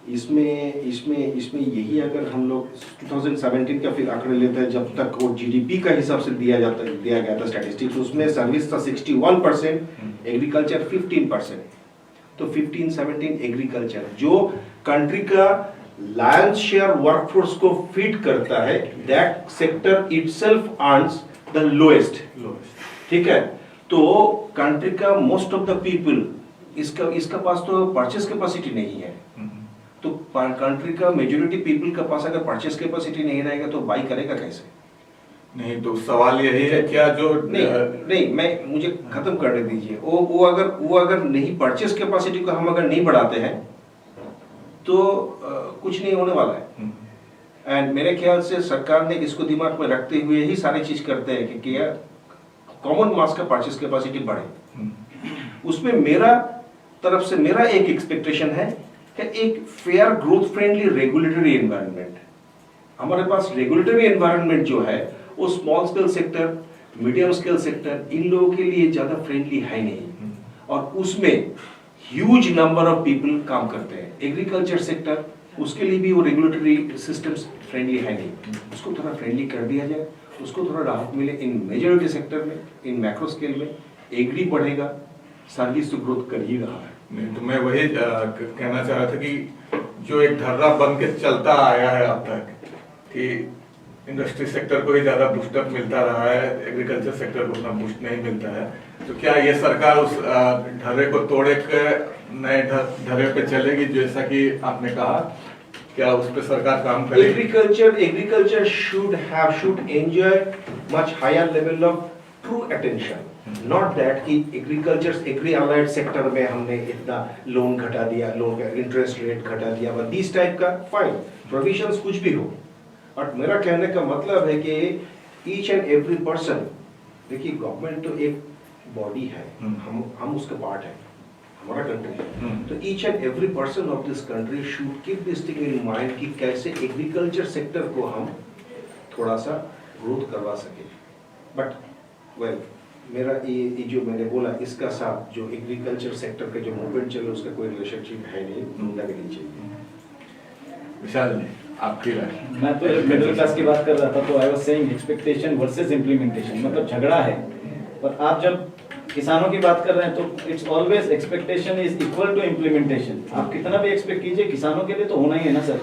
इसमें यही अगर हम लोग 2017 का फिर आंकड़े लेते हैं जब तक वो जीडीपी का हिसाब से दिया गया था स्टैटिस्टिक्स, उसमें सर्विस था 61%, एग्रीकल्चर 15%। तो 15-17 एग्रीकल्चर जो कंट्री का लायंस शेयर वर्कफोर्स को फीड करता है, that sector itself earns the lowest, ठीक है। तो कंट्री का मोस्ट ऑफ द पीपल इसका पास तो परचेस कैपेसिटी नहीं है, तो कंट्री का मेजॉरिटी पीपल के पास अगर परचेस कैपेसिटी नहीं रहेगा तो बाई करेगा कैसे? नहीं, तो सवाल यही है क्या जो नहीं मुझे खत्म करने दीजिए। वो अगर नहीं परचेस कैपेसिटी को हम अगर नहीं बढ़ाते हैं तो कुछ नहीं होने वाला है। एंड मेरे ख्याल से सरकार ने इसको दिमाग में रखते हुए ही सारी चीज करते हैं कि कॉमन मास का परचेस कैपेसिटी बढ़े। उसमें मेरा तरफ से मेरा एक एक्सपेक्टेशन है कि एक fair growth friendly regulatory environment, हमारे पास रेगुलेटरी एनवायरनमेंट जो है वो small scale sector, medium scale sector, इन लोगों के लिए ज्यादा फ्रेंडली है नहीं, और उसमें ह्यूज नंबर ऑफ पीपल काम करते हैं। एग्रीकल्चर सेक्टर, उसके लिए भी वो रेगुलेटरी सिस्टम्स फ्रेंडली है नहीं, उसको थोड़ा फ्रेंडली कर दिया जाए, उसको थोड़ा राहत मिले। इन मेजॉरिटी सेक्टर में, इन मैक्रो स्केल में एग्री बढ़ेगा, सर्विस तो ग्रोथ कर ही रहा है। नहीं, तो मैं वही कहना चाह रहा था कि जो एक धर्रा बन के चलता आया है अब तक कि इंडस्ट्री सेक्टर को ही ज्यादा बूस्टअप मिलता रहा है, एग्रीकल्चर सेक्टर को उतना बूस्ट नहीं मिलता है, तो क्या ये सरकार उस ढर्रे को तोड़े के नए ढर्रे पे चलेगी जैसा कि आपने कहा? क्या उस पे सरकार काम करेगी? Agriculture should enjoy much higher level of true attention, not that कि एग्री अलाइड सेक्टर में हमने इतना लोन घटा दिया, लोन का इंटरेस्ट रेट घटा दिया, बट दिस टाइप का फाइन प्रोविजंस कुछ भी हो। और मेरा कहने का मतलब है कि ईच एंड एवरी पर्सन, देखिए गवर्नमेंट तो एक बॉडी है, हम उसका पार्ट है, हमारा कंट्री है, तो each and every person of this country should keep this thing in mind कि कैसे एग्रीकल्चर सेक्टर को हम थोड़ा सा ग्रोथ करवा सके। बट वेल मेरा ये जो मैंने बोला इसका साथ जो एग्रीकल्चर सेक्टर का जो मूवमेंट चले उसका कोई रिलेशनशिप है नहीं, ढूंढना भी नहीं चाहिए। विशाल जी, आपकी राय? मैं तो मिडिल क्लास की बात कर रहा था, तो I was saying expectation versus implementation, मतलब झगड़ा है। पर आप जब किसानों की बात कर रहे हैं तो it's always expectation is equal to implementation. आप कितना भी एक्सपेक्ट कीजिए, किसानों के लिए तो होना ही है ना सर।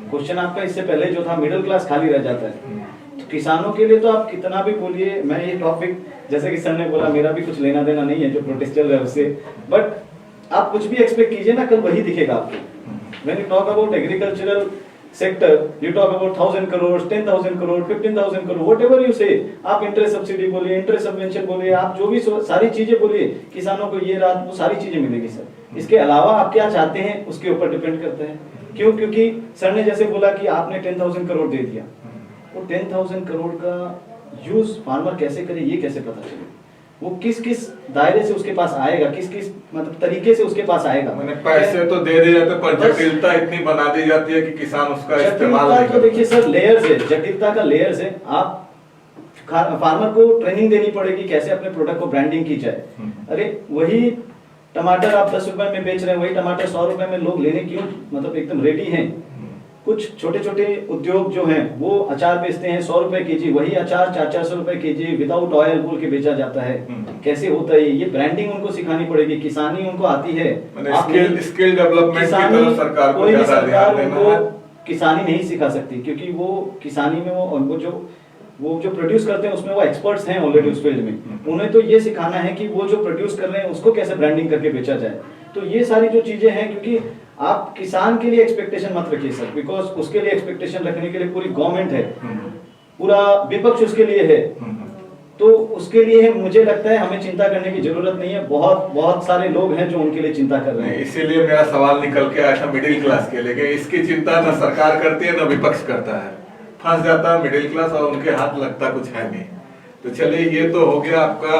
क्वेश्चन आपका इससे पहले जो था, मिडिल क्लास खाली रह जाता है, तो किसानों के लिए तो आप कितना भी बोलिए। मैं ये टॉपिक जैसे कि सर ने बोला, मेरा भी कुछ लेना देना नहीं है जो प्रोटेस्ट चल रहा है उससे, बट आप कुछ भी एक्सपेक्ट कीजिए ना, कल वही दिखेगा आपको। When you talk about agricultural sector, you talk about 1,000 crores, 10,000 crores, 15,000 crores, whatever you say, आप इंटरेस्ट सब्सिडी बोलिए, इंटरेस्ट सबवेंशन बोलिए, आप जो भी सारी चीजें बोलिए, किसानों को ये रात वो सारी चीजें मिलेगी सर। इसके अलावा आप क्या चाहते हैं उसके ऊपर डिपेंड करते हैं। क्यों? क्योंकि सर ने जैसे बोला कि आपने 10,000 करोड़ दे दिया, वो 10,000 करोड़ का यूज फार्मर कैसे करे ये कैसे पता चले? वो किस किस दायरे से उसके पास आएगा, किस किस मतलब तरीके से उसके पास आएगा। मैंने पैसे तो दे दिए जाते, पर जटिलता इतनी बना दी जाती है कि किसान उसका इस्तेमाल नहीं करता। तो देखिए सर, लेयर्स है, जटिलता का लेयर्स है। आप फार्मर को ट्रेनिंग देनी पड़ेगी कैसे अपने प्रोडक्ट को ब्रांडिंग की जाए। अरे वही टमाटर आप 10 रुपए में बेच रहे हैं, वही टमाटर 100 रुपए में लोग लेने क्यों मतलब एकदम रेडी हैं। कुछ छोटे छोटे उद्योग जो हैं वो अचार बेचते हैं 100 रुपए केजी, वही अचार 400 रुपए केजी विदाउट ऑयल बोल के बेचा जाता है। कैसे होता है ये ब्रांडिंग उनको सिखानी पड़ेगी, किसानी उनको आती है। स्किल डेवलपमेंट की तरफ सरकार को ज्यादा ध्यान देना है। किसानी नहीं सिखा सकती क्योंकि वो किसानी में वो जो प्रोड्यूस करते हैं उसमें वो एक्सपर्ट्स हैं ऑलरेडी उस फील्ड में। उन्हें तो ये सिखाना है कि वो जो प्रोड्यूस कर रहे हैं उसको कैसे ब्रांडिंग करके बेचा जाए। तो ये सारी जो चीजें हैं, क्योंकि आप किसान के लिए एक्सपेक्टेशन मत रखिए सर, बिकॉज उसके लिए एक्सपेक्टेशन रखने के लिए पूरी गवर्नमेंट है, पूरा विपक्ष उसके लिए है। तो उसके लिए मुझे लगता है हमें चिंता करने की जरूरत नहीं है। बहुत सारे लोग हैं जो उनके लिए चिंता कर रहे हैं। इसीलिए मेरा सवाल निकल के आया था मिडिल क्लास के, लेकिन इसकी चिंता न सरकार करती है न विपक्ष करता है। फंस जाता है मिडिल क्लास और उनके हाथ लगता कुछ है नहीं। तो चलिए ये तो हो गया आपका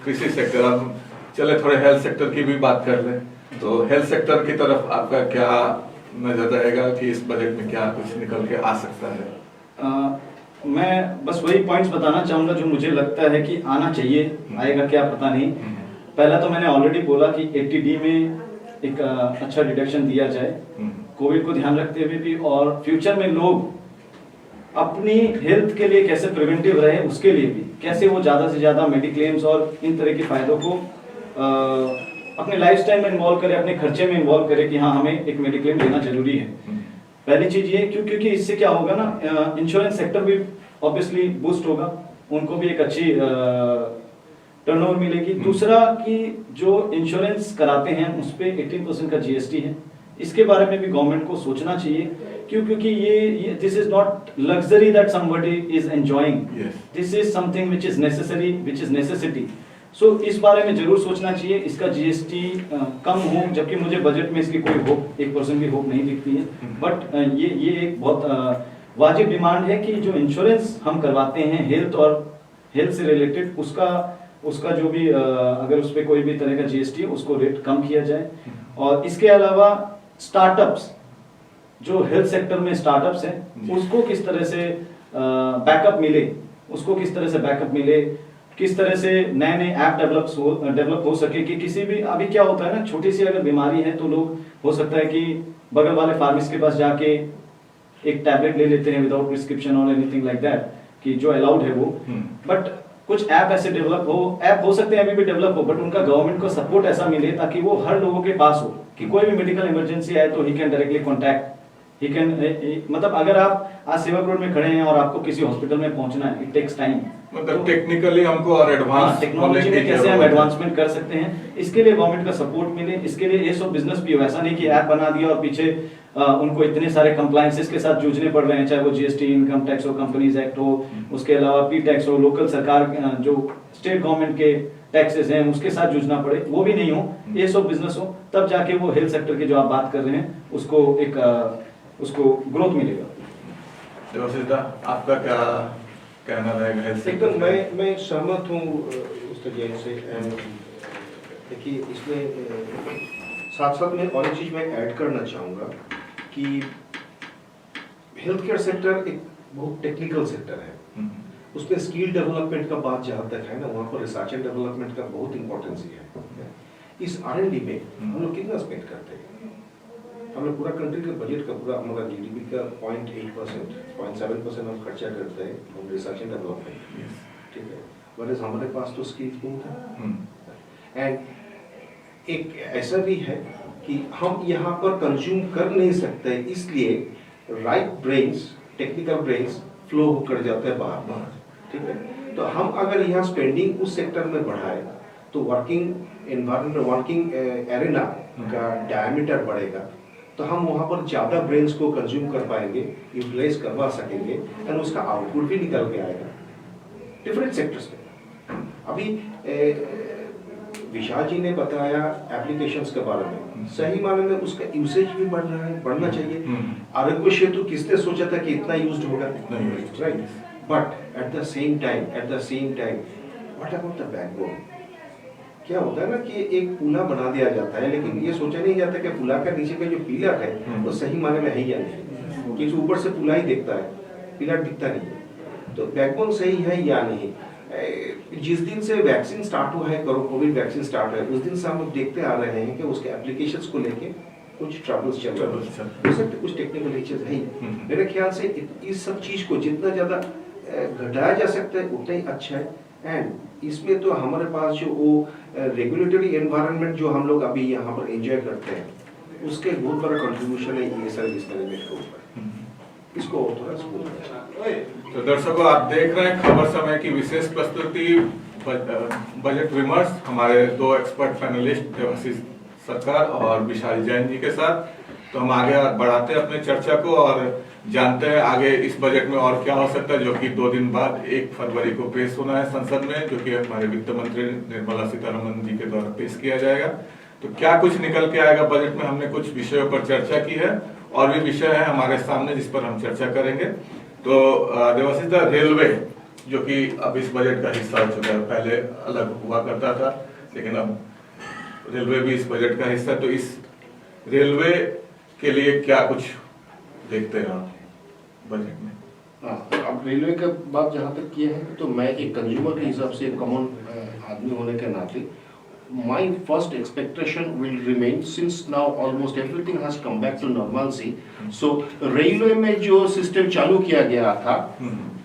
कृषि सेक्टर। अब चले थोड़े हेल्थ सेक्टर की भी बात कर लें। तो हेल्थ सेक्टर की तरफ आपका क्या नजर रहेगा कि इस बजट में क्या कुछ निकल के आ सकता है? मैं बस वही पॉइंट्स बताना चाहूंगा जो मुझे लगता है कि आना चाहिए, आएगा क्या पता नहीं। पहला तो मैंने ऑलरेडी बोला कि 80D में एक अच्छा डिडक्शन दिया जाए कोविड को ध्यान रखते हुए भी, और फ्यूचर में लोग अपनी हेल्थ के लिए कैसे प्रिवेंटिव रहे उसके लिए भी, कैसे वो ज्यादा से ज्यादा मेडिक्लेम्स और इन तरह के फायदों को अपने लाइफस्टाइल में इन्वॉल्व करे, अपने खर्चे में इन्वॉल्व करे कि हाँ हमें एक मेडिक्लेम लेना जरूरी है। पहली चीज ये क्योंकि इससे क्या होगा ना, इंश्योरेंस सेक्टर भी ऑब्वियसली बूस्ट होगा, उनको भी एक अच्छी टर्नओवर मिलेगी। दूसरा कि जो इंश्योरेंस कराते हैं उस पे 18% का GST है, इसके बारे में भी गवर्नमेंट को सोचना चाहिए। क्योंकि ये this is not luxury that somebody is enjoying, this is something which is necessary, which is necessity. So इस बारे में जरूर सोचना चाहिए, इसका GST कम हो, जबकि मुझे बजट में इसकी कोई होप 1% भी होप नहीं दिखती है। बट ये एक बहुत वाजिब डिमांड है कि जो इंश्योरेंस हम करवाते हैं हेल्थ और हेल्थ से रिलेटेड, उसका जो भी अगर उस पर कोई भी तरह का GST है उसको रेट कम किया जाए। और इसके अलावा स्टार्टअप्स, जो हेल्थ सेक्टर में स्टार्टअप्स हैं उसको किस तरह से बैकअप मिले, किस तरह से नए नए ऐप डेवलप हो सके कि किसी भी, अभी क्या होता है ना, छोटी सी अगर बीमारी है तो लोग हो सकता है कि बगल वाले फार्मेसी के पास जाके एक टैबलेट ले लेते हैं विदाउट प्रिस्क्रिप्शन और एनीथिंग लाइक दैट, कि जो अलाउड है वो। बट कुछ ऐप ऐसे ऐप हो सकते हैं अभी भी डेवलप हो, बट उनका गवर्नमेंट को सपोर्ट ऐसा मिले ताकि वो हर लोगों के पास हो कि कोई भी मेडिकल इमरजेंसी आए तो he can directly contact, he can मतलब अगर आप आज सेवक रोड में खड़े हैं और आपको किसी हॉस्पिटल में पहुंचना है, इट टेक्स टाइम। मतलब टेक्निकली हमको और एडवांस टेक्नोलॉजी में कैसे हम एडवांसमेंट कर सकते हैं, इसके लिए गवर्नमेंट का सपोर्ट मिले। इसके लिए ये सब बिजनेस भी हो, ऐसा नहीं कि ऐप बना दिया और पीछे उनको इतने सारे कंप्लायंसेस के साथ जूझने पड़ रहे हैं, चाहे वो GST, इनकम टैक्स हो, कंपनीज एक्ट हो, उसके अलावा P टैक्स हो, लोकल सरकार जो स्टेट गवर्नमेंट के टैक्सेस हैं उसके साथ जूझना पड़े, वो भी नहीं हो। ये सब बिजनेस हो तब जाके वो हेल्थ सेक्टर की जो आप बात कर रहे हैं उसको ग्रोथ मिलेगा। आपका क्या कहना रहेगा? एकदम मैं सहमत हूँ उस तरीके से। देखिए इसमें साथ में और एक चीज मैं ऐड करना चाहूँगा कि हेल्थ केयर सेक्टर एक बहुत टेक्निकल सेक्टर है, उसमें स्किल डेवलपमेंट का बात जहाँ तक है ना, वहाँ पर रिसर्च एंड डेवलपमेंट का बहुत इंपॉर्टेंस है। इस R&D में हम लोग कितना स्पेंड करते हैं? हम लोग पूरा कंट्री के बजट का पूरा हमारा GDP का 0.8%, 0.7% हम खर्चा करते हैं हम रिसर्च एंड डेवलपमेंट, ठीक है। वरना हमारे पास तो स्किल्स बहुत है। एंड एक ऐसा भी है कि हम यहाँ पर कंज्यूम कर नहीं सकते, इसलिए right brains, technical brains flow होकर जाते हैं बाहर, ठीक है। तो हम अगर यहाँ स्पेंडिंग उस सेक्टर में बढ़ाए तो वर्किंग एनवायरनमेंट, वर्किंग एरिना का डायमीटर बढ़ेगा, तो हम वहाँ पर ज़्यादा ब्रेन्स को कंज्यूम कर पाएंगे, यूटिलाइज करवा सकेंगे, एंड उसका आउटपुट भी निकल के आएगा डिफरेंट सेक्टर्स में। अभी विशाल जी ने बताया एप्लीकेशंस के बारे में, सही माने में उसका यूसेज भी बढ़ रहा है, बढ़ना चाहिए। आरोग्य सेतु किसने सोचा था कि इतना यूज्ड होगा, right? But at the same time what about the backbone? क्या होता है ना कि एक पुला बना दिया जाता है, लेकिन ये सोचा नहीं जाता कि पुला का नीचे का जो पिलर है वो सही माने में है या नहीं, क्योंकि ऊपर से पुला ही दिखता है, पिलर दिखता नहीं है। तो बैकबोन सही है या नहीं। जिस दिन से वैक्सीन स्टार्ट हुआ है, कोविड वैक्सीन स्टार्ट हुआ है, उस दिन से हम लोग देखते आ रहे हैं कि उसके एप्लीकेशंस को लेके कुछ ट्रबल्स चल रहे हैं, हो सकते कुछ टेक्निकल इश्यूज है। मेरे ख्याल से इस सब चीज को जितना ज्यादा घटाया जा सकता है उतना ही अच्छा है। एंड इसमें तो हमारे पास जो वो रेगुलेटरी एनवायरनमेंट जो हम लोग अभी यहाँ पर एंजॉय करते हैं, उसके बहुत बड़ा कंट्रीब्यूशन है ये सर्विस मैनेजमेंट के ऊपर। इसको और थोड़ा स्मूथ। तो दर्शकों, आप देख रहे हैं खबर समय की विशेष प्रस्तुति बजट विमर्श हमारे दो एक्सपर्ट पैनलिस्ट देवाशीष सरकार और विशाल जैन जी के साथ। तो हम आगे बढ़ाते हैं अपने चर्चा को और जानते हैं आगे इस बजट में और क्या हो सकता है, जो कि 2 दिन बाद 1 फरवरी को पेश होना है संसद में, जो कि हमारे वित्त मंत्री निर्मला सीतारमण जी के द्वारा पेश किया जाएगा। तो क्या कुछ निकल के आएगा बजट में, हमने कुछ विषयों पर चर्चा की है और भी विषय है हमारे सामने जिस पर हम चर्चा करेंगे। तो देवाशीष दा, रेलवे जो कि अब इस बजट का हिस्सा हो चुका है, पहले अलग हुआ करता था लेकिन अब रेलवे भी इस बजट का हिस्सा, तो इस रेलवे के लिए क्या कुछ देखते हैं आप बजट में? अब रेलवे का बात जहाँ तक किया है, तो मैं एक कंज्यूमर के हिसाब से एक कॉमन आदमी होने के नाते my first expectation will remain, since now almost everything has come back to normalcy. So railway में जो सिस्टम चालू किया गया था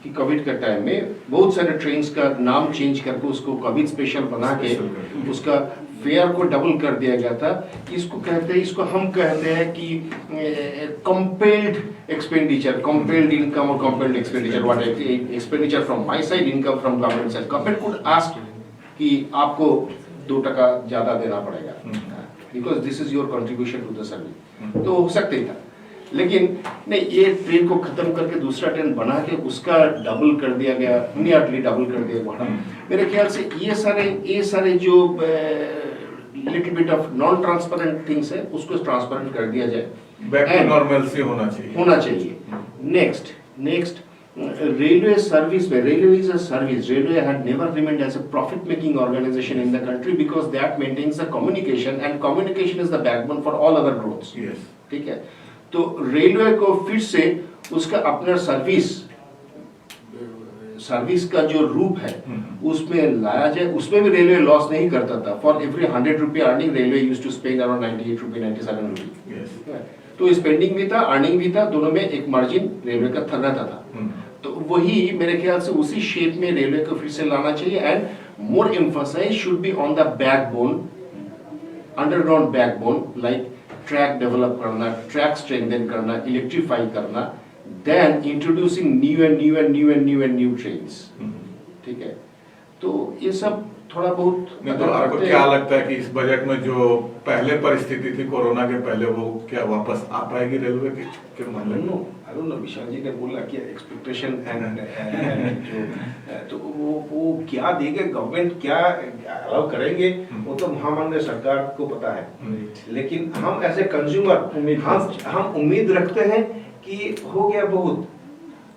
कि कोविड के टाइम में बहुत सारे ट्रेन्स का नाम चेंज करके उसको कोविड स्पेशल बना के उसका फेयर को डबल कर दिया गया था। इसको कहते हैं, इसको हम कहते हैं कि कंपेल्ड एक्सपेंडिचर, कंपेल्ड इनकम और compelled expenditure, what expenditure from my side, income from government side. Government could ask कि आपको 2% ज्यादा देना पड़ेगा because this is your contribution to the service. तो हो सकता ही था, लेकिन नहीं, ये ट्रेन को खत्म करके दूसरा ट्रेन बना के उसका डबल कर दिया गया, इमीडिएटली डबल कर दिया भाड़ा। मेरे ख्याल से ये सारे जो little bit of non transparent things है उसको ट्रांसपेरेंट कर दिया जाए, बैक टू नॉर्मलसी होना चाहिए। नेक्स्ट रेलवे सर्विस में, railway is a service, railway had never remained as a profit making organization in the country because that maintains the communication and communication is the backbone for all other growths. ठीक है, तो railway को फिर से उसका अपना service का जो रूप है उसमें लाया जाए। उसमें भी रेलवे लॉस नहीं करता था। फॉर एवरी 100 रुपये earning railway used to spend around 98 रुपये 97 रुपये। तो स्पेंडिंग भी था, अर्निंग भी था, दोनों में एक मार्जिन रेलवे का रहता था। तो वही मेरे ख्याल से उसी शेप में रेलवे को फिर से लाना चाहिए and more emphasize should be on the backbone, underground backbone, like track develop करना, ट्रैक स्ट्रेंथन करना, इलेक्ट्रीफाई करना, देन इंट्रोड्यूसिंग न्यू ट्रेन्स। ठीक है, तो ये सब थोड़ा बहुत। तो आपको क्या लगता है कि इस बजट में जो पहले परिस्थिति थी कोरोना के पहले, वो क्या वापस आ पाएगी रेलवे के मामले में? आई डोंट नो, विशाल जी ने बोला कि एक्सपेक्टेशन एंड जो तो वो क्या देंगे गवर्नमेंट, क्या अलाउ करेंगे, वो तो महामान्य सरकार को पता है। लेकिन हम एज ए कंज्यूमर हम उम्मीद रखते हैं कि हो गया बहुत।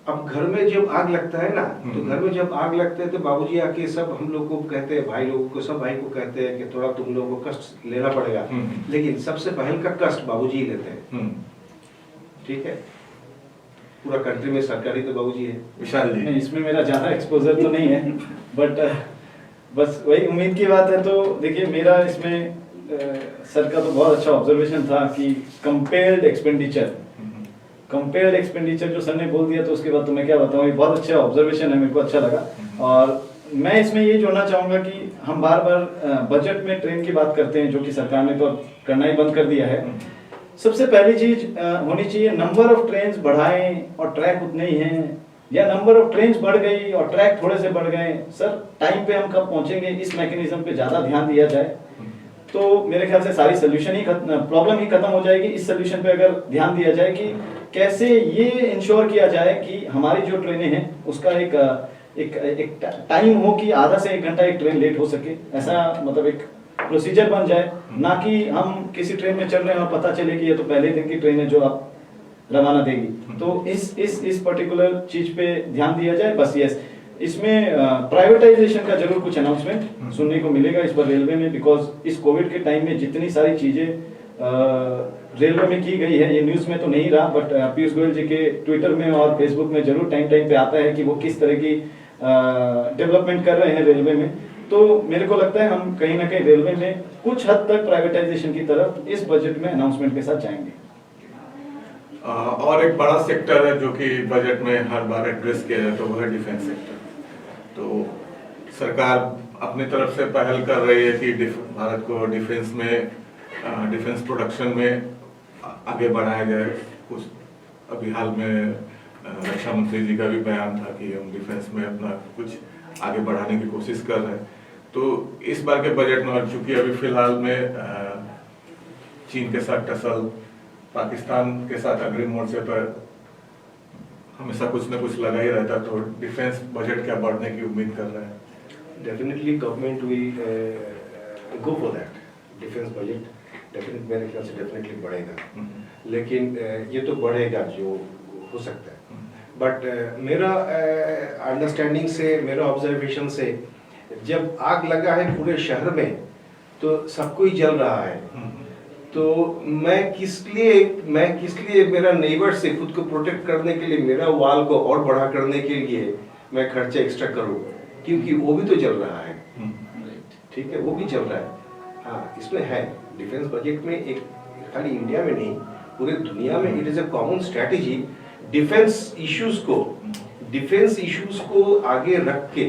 अब घर में जब आग लगता है ना, तो घर में जब आग लगते है तो बाबूजी आके सब हम लोग को कहते हैं, भाई लोगों को, सब भाई को कहते हैं कि थोड़ा तुम लोगों को कष्ट लेना पड़ेगा, लेकिन सबसे पहले का कष्ट बाबूजी ही लेते हैं। ठीक है, पूरा कंट्री में सरकारी तो बाबूजी है। विशाल जी, नहीं, इसमें मेरा ज्यादा एक्सपोजर तो नहीं है, बट बस वही उम्मीद की बात है। तो देखिए, मेरा इसमें सर का तो बहुत अच्छा ऑब्जर्वेशन था कि कंपेयर्ड एक्सपेंडिचर जो सर ने बोल दिया, तो उसके बाद तो मैं क्या बताऊं, ये बहुत अच्छा ऑब्जर्वेशन है, मेरे को अच्छा लगा। और मैं इसमें ये जोड़ना चाहूंगा कि हम बार बार बजट में ट्रेन की बात करते हैं, जो कि सरकार ने तो करना ही बंद कर दिया है। सबसे पहली चीज होनी चाहिए, नंबर ऑफ ट्रेन्स बढ़ाएं और ट्रैक उतने ही हैं, या नंबर ऑफ ट्रेन्स बढ़ गई और ट्रैक थोड़े से बढ़ गए। सर, टाइम पे हम कब पहुंचेंगे, इस मैकेनिज्म पे ज्यादा ध्यान दिया जाए तो मेरे ख्याल से सारी प्रॉब्लम ही खत्म हो जाएगी। इस सोल्यूशन पे अगर ध्यान दिया जाए कि कैसे ये इंश्योर किया जाए कि हमारी जो ट्रेनें हैं उसका एक टाइम हो कि आधा से 1 घंटा एक ट्रेन लेट हो सके, ऐसा मतलब एक प्रोसीजर बन जाए, ना कि हम किसी ट्रेन में चल रहे हैं और पता चले कि ये तो पहले दिन की ट्रेन है जो आप रवाना देगी। तो इस पर्टिकुलर चीज पे ध्यान दिया जाए बस। यस, इसमें प्राइवेटाइजेशन का जरूर कुछ अनाउंसमेंट सुनने को मिलेगा इस बार रेलवे में, बिकॉज इस कोविड के टाइम में जितनी सारी चीजें रेलवे में की गई है। ये न्यूज़ में तो नहीं रहा, बट पीयूष गोयल जी के ट्विटर में और फेसबुक में जरूर टाइम टाइम पे आता है कि वो किस तरह की डेवलपमेंट कर रहे हैं रेलवे में। तो मेरे को लगता है हम कहीं ना कहीं रेलवे में कुछ हद तक प्राइवेटाइजेशन की तरफ इस बजट में अनाउंसमेंट के साथ जाएंगे। और एक बड़ा सेक्टर है जो कि बजट में हर बार एड्रेस किया जाता है, वो है डिफेंस सेक्टर। तो सरकार अपनी तरफ से पहल कर रही है कि भारत को डिफेंस में डिफेंस प्रोडक्शन में आगे बढ़ाया जाए। कुछ अभी हाल में रक्षा मंत्री जी का भी बयान था कि हम डिफेंस में अपना कुछ आगे बढ़ाने की कोशिश कर रहे हैं। तो इस बार के बजट में, और चूंकि अभी फिलहाल में चीन के साथ टसल, पाकिस्तान के साथ अग्रिम मोर्चे पर हमेशा कुछ न कुछ लगा ही रहता, तो डिफेंस बजट क्या बढ़ने की उम्मीद कर रहे हैं? Definitely government will go for that. Defence budget definitely मेरे ख्याल से डेफिनेटली बढ़ेगा, लेकिन ये तो बढ़ेगा जो हो सकता है। बट मेरा अंडरस्टैंडिंग से, मेरा ऑब्जर्वेशन से, जब आग लगा है पूरे शहर में तो सबको ही जल रहा है, तो मैं किस लिए मेरा नेबर से खुद को प्रोटेक्ट करने के लिए, मेरा वाल को और बड़ा करने के लिए मैं खर्चा एक्स्ट्रा करूं, क्योंकि वो भी तो जल रहा है। ठीक है, वो भी चल रहा है। हाँ, इसमें है डिफेंस बजट में, एक खाली इंडिया में नहीं पूरे दुनिया में it is a common strategy. Defence issues को आगे रख के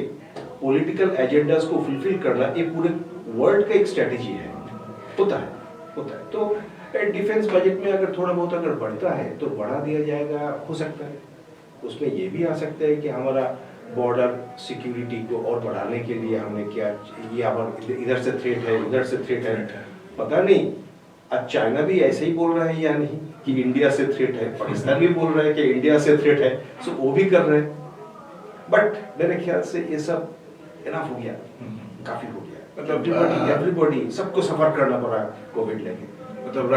पॉलिटिकल एजेंडास को फुलफिल करना, ये पूरे वर्ल्ड का एक स्ट्रेटेजी है। होता है। तो डिफेंस बजट में अगर थोड़ा बहुत अगर बढ़ता है तो बढ़ा दिया जाएगा, हो सकता है। उसमें ये भी आ सकता है कि हमारा बॉर्डर सिक्योरिटी को और बढ़ाने के लिए हमने क्या, ये हमारा इधर से थ्रेट है, उधर से थ्रेट है, पता नहीं। अब चाइना भी ऐसे ही बोल रहा है या नहीं कि इंडिया से थ्रेट है, पाकिस्तान भी बोल रहा है कि इंडिया से थ्रेट है, सो वो भी कर रहे हैं। बट मेरे ख्याल से ये सब इनफ हो गया, काफी हो गया। मतलब एवरीबॉडी सबको सफर करना पड़ा कोविड लेके। मतलब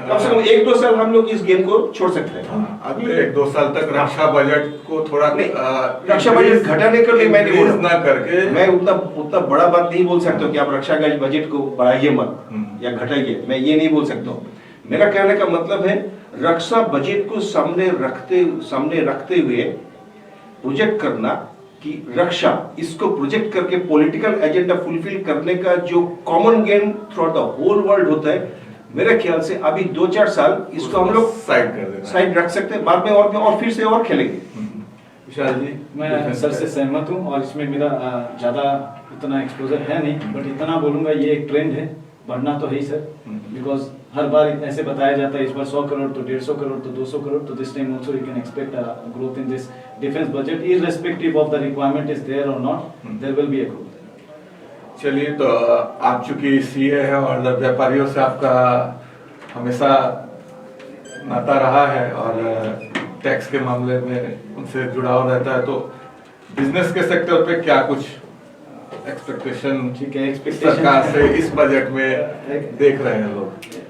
कम से कम 1-2 साल हम लोग इस गेम को छोड़ सकते हैं। अगले 1-2 साल तक रक्षा बजट को थोड़ा रक्षा बजट घटाने के लिए मैं नहीं बोल ना करके, मैं उतना बड़ा बात नहीं बोल सकता कि आप रक्षा का बजट को बढ़ाइए मत या घटाइए, मैं ये नहीं बोल सकता हूँ। मेरा कहने का मतलब है रक्षा बजट को सामने रखते हुए प्रोजेक्ट करना कि रक्षा, इसको प्रोजेक्ट करके पॉलिटिकल एजेंडा फुलफिल करने का जो common game through the whole world होता है, मेरे ख्याल से अभी 2-4 साल इसको हम लोग साइड रख सकते हैं, बाद में और फिर से और खेलेंगे। विशाल जी, मैं सर से सहमत हूँ, और इसमें मेरा ज़्यादा इतना एक्सपोजर है नहीं, बट इतना बोलूँगा ये एक ट्रेंड है, बढ़ना तो है ही सर। बिकॉज हर बार ऐसे बताया जाता है, इस बार 100 करोड़ तो 150 करोड़ तो 200 करोड़, तो this time also you can expect growth in this defence budget, irrespective of the requirement is there और not, there will be a growth. चलिए, तो आप चूंकि सीए है और व्यापारियों से आपका हमेशा नाता रहा है और टैक्स के मामले में उनसे जुड़ाव रहता है, तो बिजनेस के सेक्टर पे क्या कुछ एक्सपेक्टेशन सरकार से इस बजट में देख रहे हैं लोग?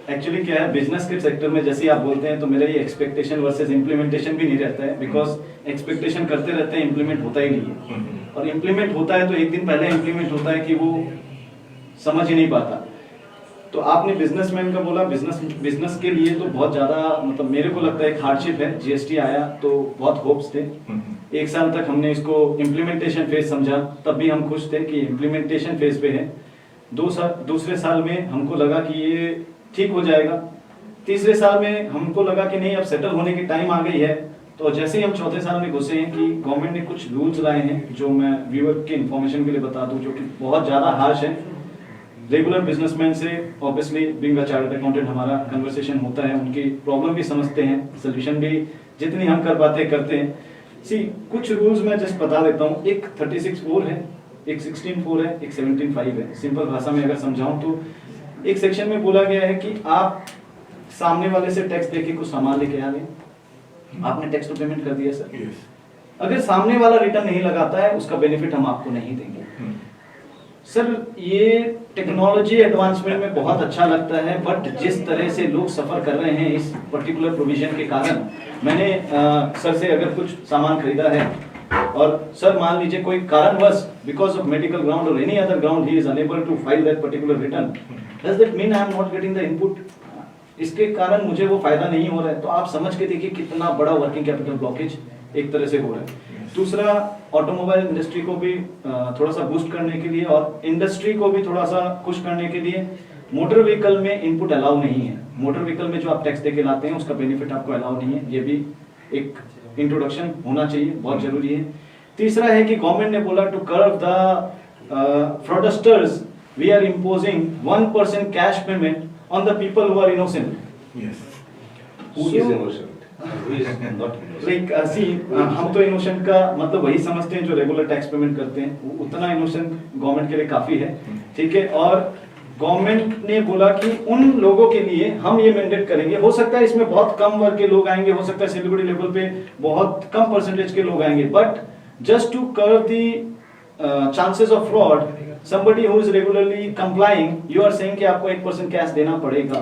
एक्चुअली क्या है, बिजनेस के सेक्टर में जैसे आप बोलते हैं, तो मेरा ये एक्सपेक्टेशन वर्सेस इम्प्लीमेंटेशन भी नहीं रहता है, बिकॉज एक्सपेक्टेशन करते रहते हैं, इम्प्लीमेंट होता ही नहीं है। और इम्प्लीमेंट होता है तो एक दिन पहले इम्प्लीमेंट होता है कि वो समझ ही नहीं पाता। तो आपने बिजनेसमैन का बोला, बिजनेस के लिए तो बहुत ज्यादा, मतलब मेरे को लगता है एक हार्डशिप है। जीएसटी आया तो बहुत होप्स थे, 1 साल तक हमने इसको इम्प्लीमेंटेशन फेज समझा, तब भी हम खुश थे कि इम्प्लीमेंटेशन फेज पे है। दूसरे साल में हमको लगा कि ये ठीक हो जाएगा, तीसरे साल में हमको लगा कि नहीं, अब सेटल होने की टाइम आ गई है। तो जैसे ही हम चौथे साल में घुसे हैं कि गवर्नमेंट ने कुछ रूल्स लाए हैं, जो मैं व्यूअर के इन्फॉर्मेशन के लिए बता दूं, जो कि बहुत ज़्यादा हार्श है। रेगुलर बिजनेसमैन से obviously being a chartered accountant हमारा कन्वर्सेशन होता है, उनकी प्रॉब्लम भी समझते हैं, सोल्यूशन भी जितनी हम कर पाते करते हैं। कुछ रूल्स मैं जस्ट बता देता हूँ। एक 36(4) है, एक 16(4) है, एक 17(5) है। सिंपल भाषा में अगर समझाऊं तो एक सेक्शन में बोला गया है कि आप सामने वाले से टैक्स देके कुछ सामान लेके आ गए, आपने टैक्स तो पेमेंट कर दिया सर, अगर सामने वाला रिटर्न नहीं लगाता है, उसका बेनिफिट हम आपको नहीं देंगे। सर ये टेक्नोलॉजी एडवांसमेंट में बहुत अच्छा लगता है, बट जिस तरह से लोग सफर कर रहे हैं इस पर्टिकुलर प्रोविजन के कारण, मैंने सर से अगर कुछ सामान खरीदा है और सर मान लीजिए कोई कारणवश बिकॉज ऑफ मेडिकल ग्राउंड और any other ground he is unable to file that particular return, does that mean I am not getting the input? इसके कारण मुझे वो फायदा नहीं हो रहा है। तो आप समझ के देखिए कितना बड़ा वर्किंग कैपिटल ब्लॉकेज एक तरह से हो रहा है। दूसरा, ऑटोमोबाइल इंडस्ट्री को भी थोड़ा सा बूस्ट करने के लिए और इंडस्ट्री को भी थोड़ा सा खुश करने के लिए मोटर व्हीकल में इनपुट अलाउ नहीं है। मोटर व्हीकल में जो आप टैक्स देके लाते हैं उसका बेनिफिट आपको अलाउ नहीं है। ये भी एक इंट्रोडक्शन होना चाहिए, बहुत जरूरी है। तीसरा है कि गवर्नमेंट ने बोला to curb the fraudsters we are imposing 1% cash payment on the people who are innocent. Yes. Who is innocent? Who is not innocent? Like हम तो इनोसेंट का मतलब वही समझते हैं जो रेगुलर टैक्स पेमेंट करते हैं, उतना इनोसेंट गवर्नमेंट के लिए काफी है, ठीक है। और गवर्नमेंट ने बोला कि उन लोगों के लिए हम ये मैंडेट करेंगे। हो सकता है इसमें बहुत कम वर्ग के लोग आएंगे, हो सकता है सिलीगुड़ी लेवल पे बहुत कम परसेंटेज के लोग आएंगे, but just to curb the chances of fraud, somebody who is regularly complying, you are saying कि आपको 1% कैश देना पड़ेगा।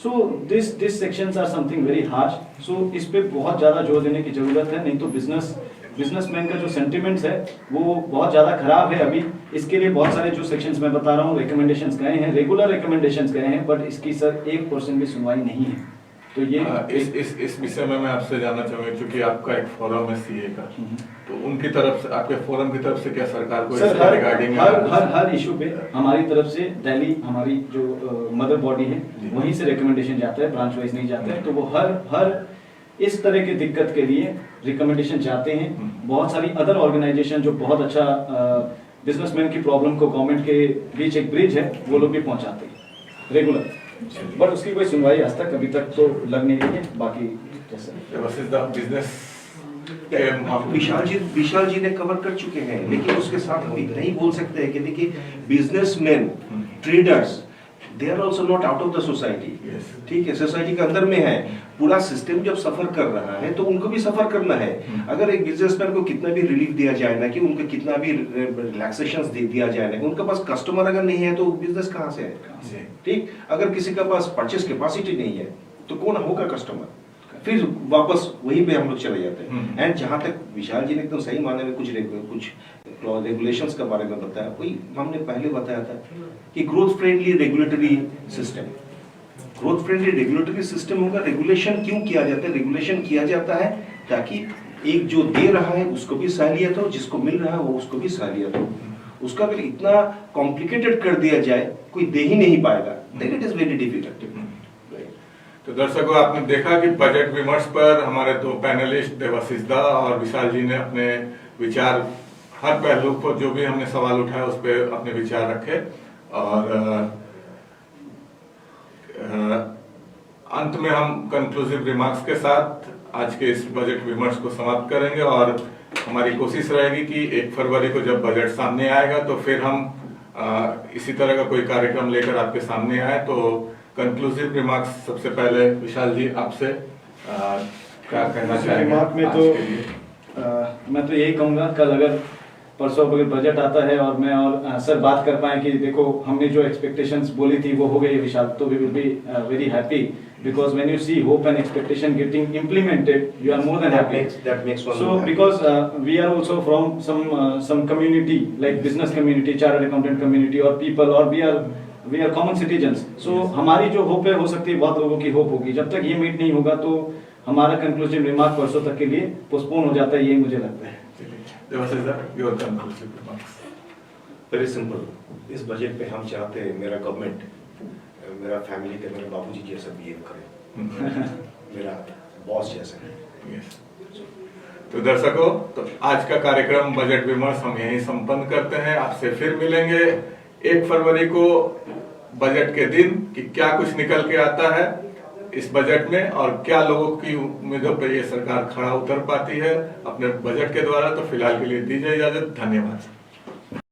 So this sections are something very harsh. So इस पे बहुत ज्यादा जोर देने की जरूरत है, नहीं तो बिजनेसमैन का जो सेंटिमेंट्स है वो बहुत ज्यादा खराब है अभी। इसके लिए बहुत सारे जो सेक्शंस मैं बता रहा हूँ रिकमेंडेशंस गए हैं, रेगुलर रिकमेंडेशंस गए हैं, बट इसकी सर 1% भी सुनवाई नहीं है। तो ये इस विषय में मैं आपसे जानना चाहूंगा, क्योंकि आपका एक फोरम है सीए का, तो उनकी तरफ से, आपके फोरम की तरफ से क्या सरकार को सर रिगार्डिंग हर इशू पे हमारी तरफ से दिल्ली हमारी जो मदर बॉडी है वहीं से रिकमेंडेशन जाता है, ब्रांच वाइज नहीं जाता है। तो वो हर इस तरह की दिक्कत के लिए रिकमेंडेशन जाते हैं। बहुत सारी अदर ऑर्गेनाइजेशन जो बहुत अच्छा बिजनेसमैन की प्रॉब्लम को गवर्नमेंट के बीच एक ब्रिज है, वो लोग भी पहुंचाते हैं रेगुलर, बट उसकी कोई सुनवाई आज तक अभी तक तो लग नहीं रही है। बाकी बिजनेस विशाल जी ने कवर कर चुके हैं, लेकिन उसके साथ हम इतना ही बोल सकते हैं कि देखिए businessman, traders, they are also not out of the society. ठीक है, सोसाइटी के अंदर में है, पूरा सिस्टम जब सफर कर रहा है तो उनको भी सफर करना है। अगर एक बिजनेसमैन को कितना भी रिलीफ दिया जाए ना, कि उनको कितना भी रिलैक्सेशंस दे दिया जाए ना, कि उनके पास कस्टमर अगर नहीं है तो बिजनेस कहाँ से है? ठीक, अगर किसी के पास परचेस कैपेसिटी नहीं है तो कौन होगा कस्टमर? फिर वापस वहीं पे हम लोग चले जाते हैं। एंड जहां तक विशाल जी ने एकदम सही माने में कुछ रेगुलेशंस के बारे में बताया, वही हमने पहले बताया था कि growth friendly regulatory system, growth friendly regulatory system होगा। रेगुलेशन क्यों किया जाता है? रेगुलेशन किया जाता है ताकि एक जो दे रहा है उसको भी सहूलियत हो, जिसको मिल रहा है वो उसको भी सहूलियत हो। उसका अगर इतना कॉम्प्लिकेटेड कर दिया जाए, कोई दे ही नहीं पाएगा, then it is very difficult. तो दर्शकों, आपने देखा कि बजट विमर्श पर हमारे दो पैनलिस्ट देवाशीष दा और विशाल जी ने अपने विचार, हर पहलू पर जो भी हमने सवाल उठाया उस पर अपने विचार रखे। और अंत में हम कंक्लूसिव रिमार्क्स के साथ आज के इस बजट विमर्श को समाप्त करेंगे। और हमारी कोशिश रहेगी कि 1 फरवरी को जब बजट सामने आएगा तो फिर हम इसी तरह का कोई कार्यक्रम लेकर आपके सामने आए। तो कंक्लूसिव रिमार्क्स सबसे पहले विशाल जी आपसे क्या कहना चाहेंगे? मैं तो यही कहूँगा, कल अगर परसों अगर बजट आता है और मैं और सर बात कर पाए कि देखो हमने जो एक्सपेक्टेशंस बोली थी वो हो गई विशाल, तो we will be very happy, because when you see hope and expectation getting implemented, you are more than happy. That makes one. So because we are also from some community like business community, chartered accountant community, or people, or we are common citizens. So हमारी जो hope है, हो सकती है बहुत लोगों की hope होगी, जब तक ये मीट नहीं होगा तो हमारा कंक्लूसिव रिमार्क परसों तक के लिए पोस्टपोन हो जाता है, ये मुझे लगता है। Your conclusive remarks. Very simple, इस बजट पे हम चाहते हैं मेरा गवर्नमेंट मेरा फैमिली का, मेरे बाबूजी जैसा बिहेव करे, मेरा बॉस जैसा है। तो दर्शकों, तो आज का कार्यक्रम बजट विमर्श हम यहीं संपन्न करते हैं। आपसे फिर मिलेंगे 1 फरवरी को बजट के दिन कि क्या कुछ निकल के आता है इस बजट में और क्या लोगों की उम्मीदों पर ये सरकार खड़ा उतर पाती है अपने बजट के द्वारा। तो फिलहाल के लिए दीजिए इजाजत, धन्यवाद।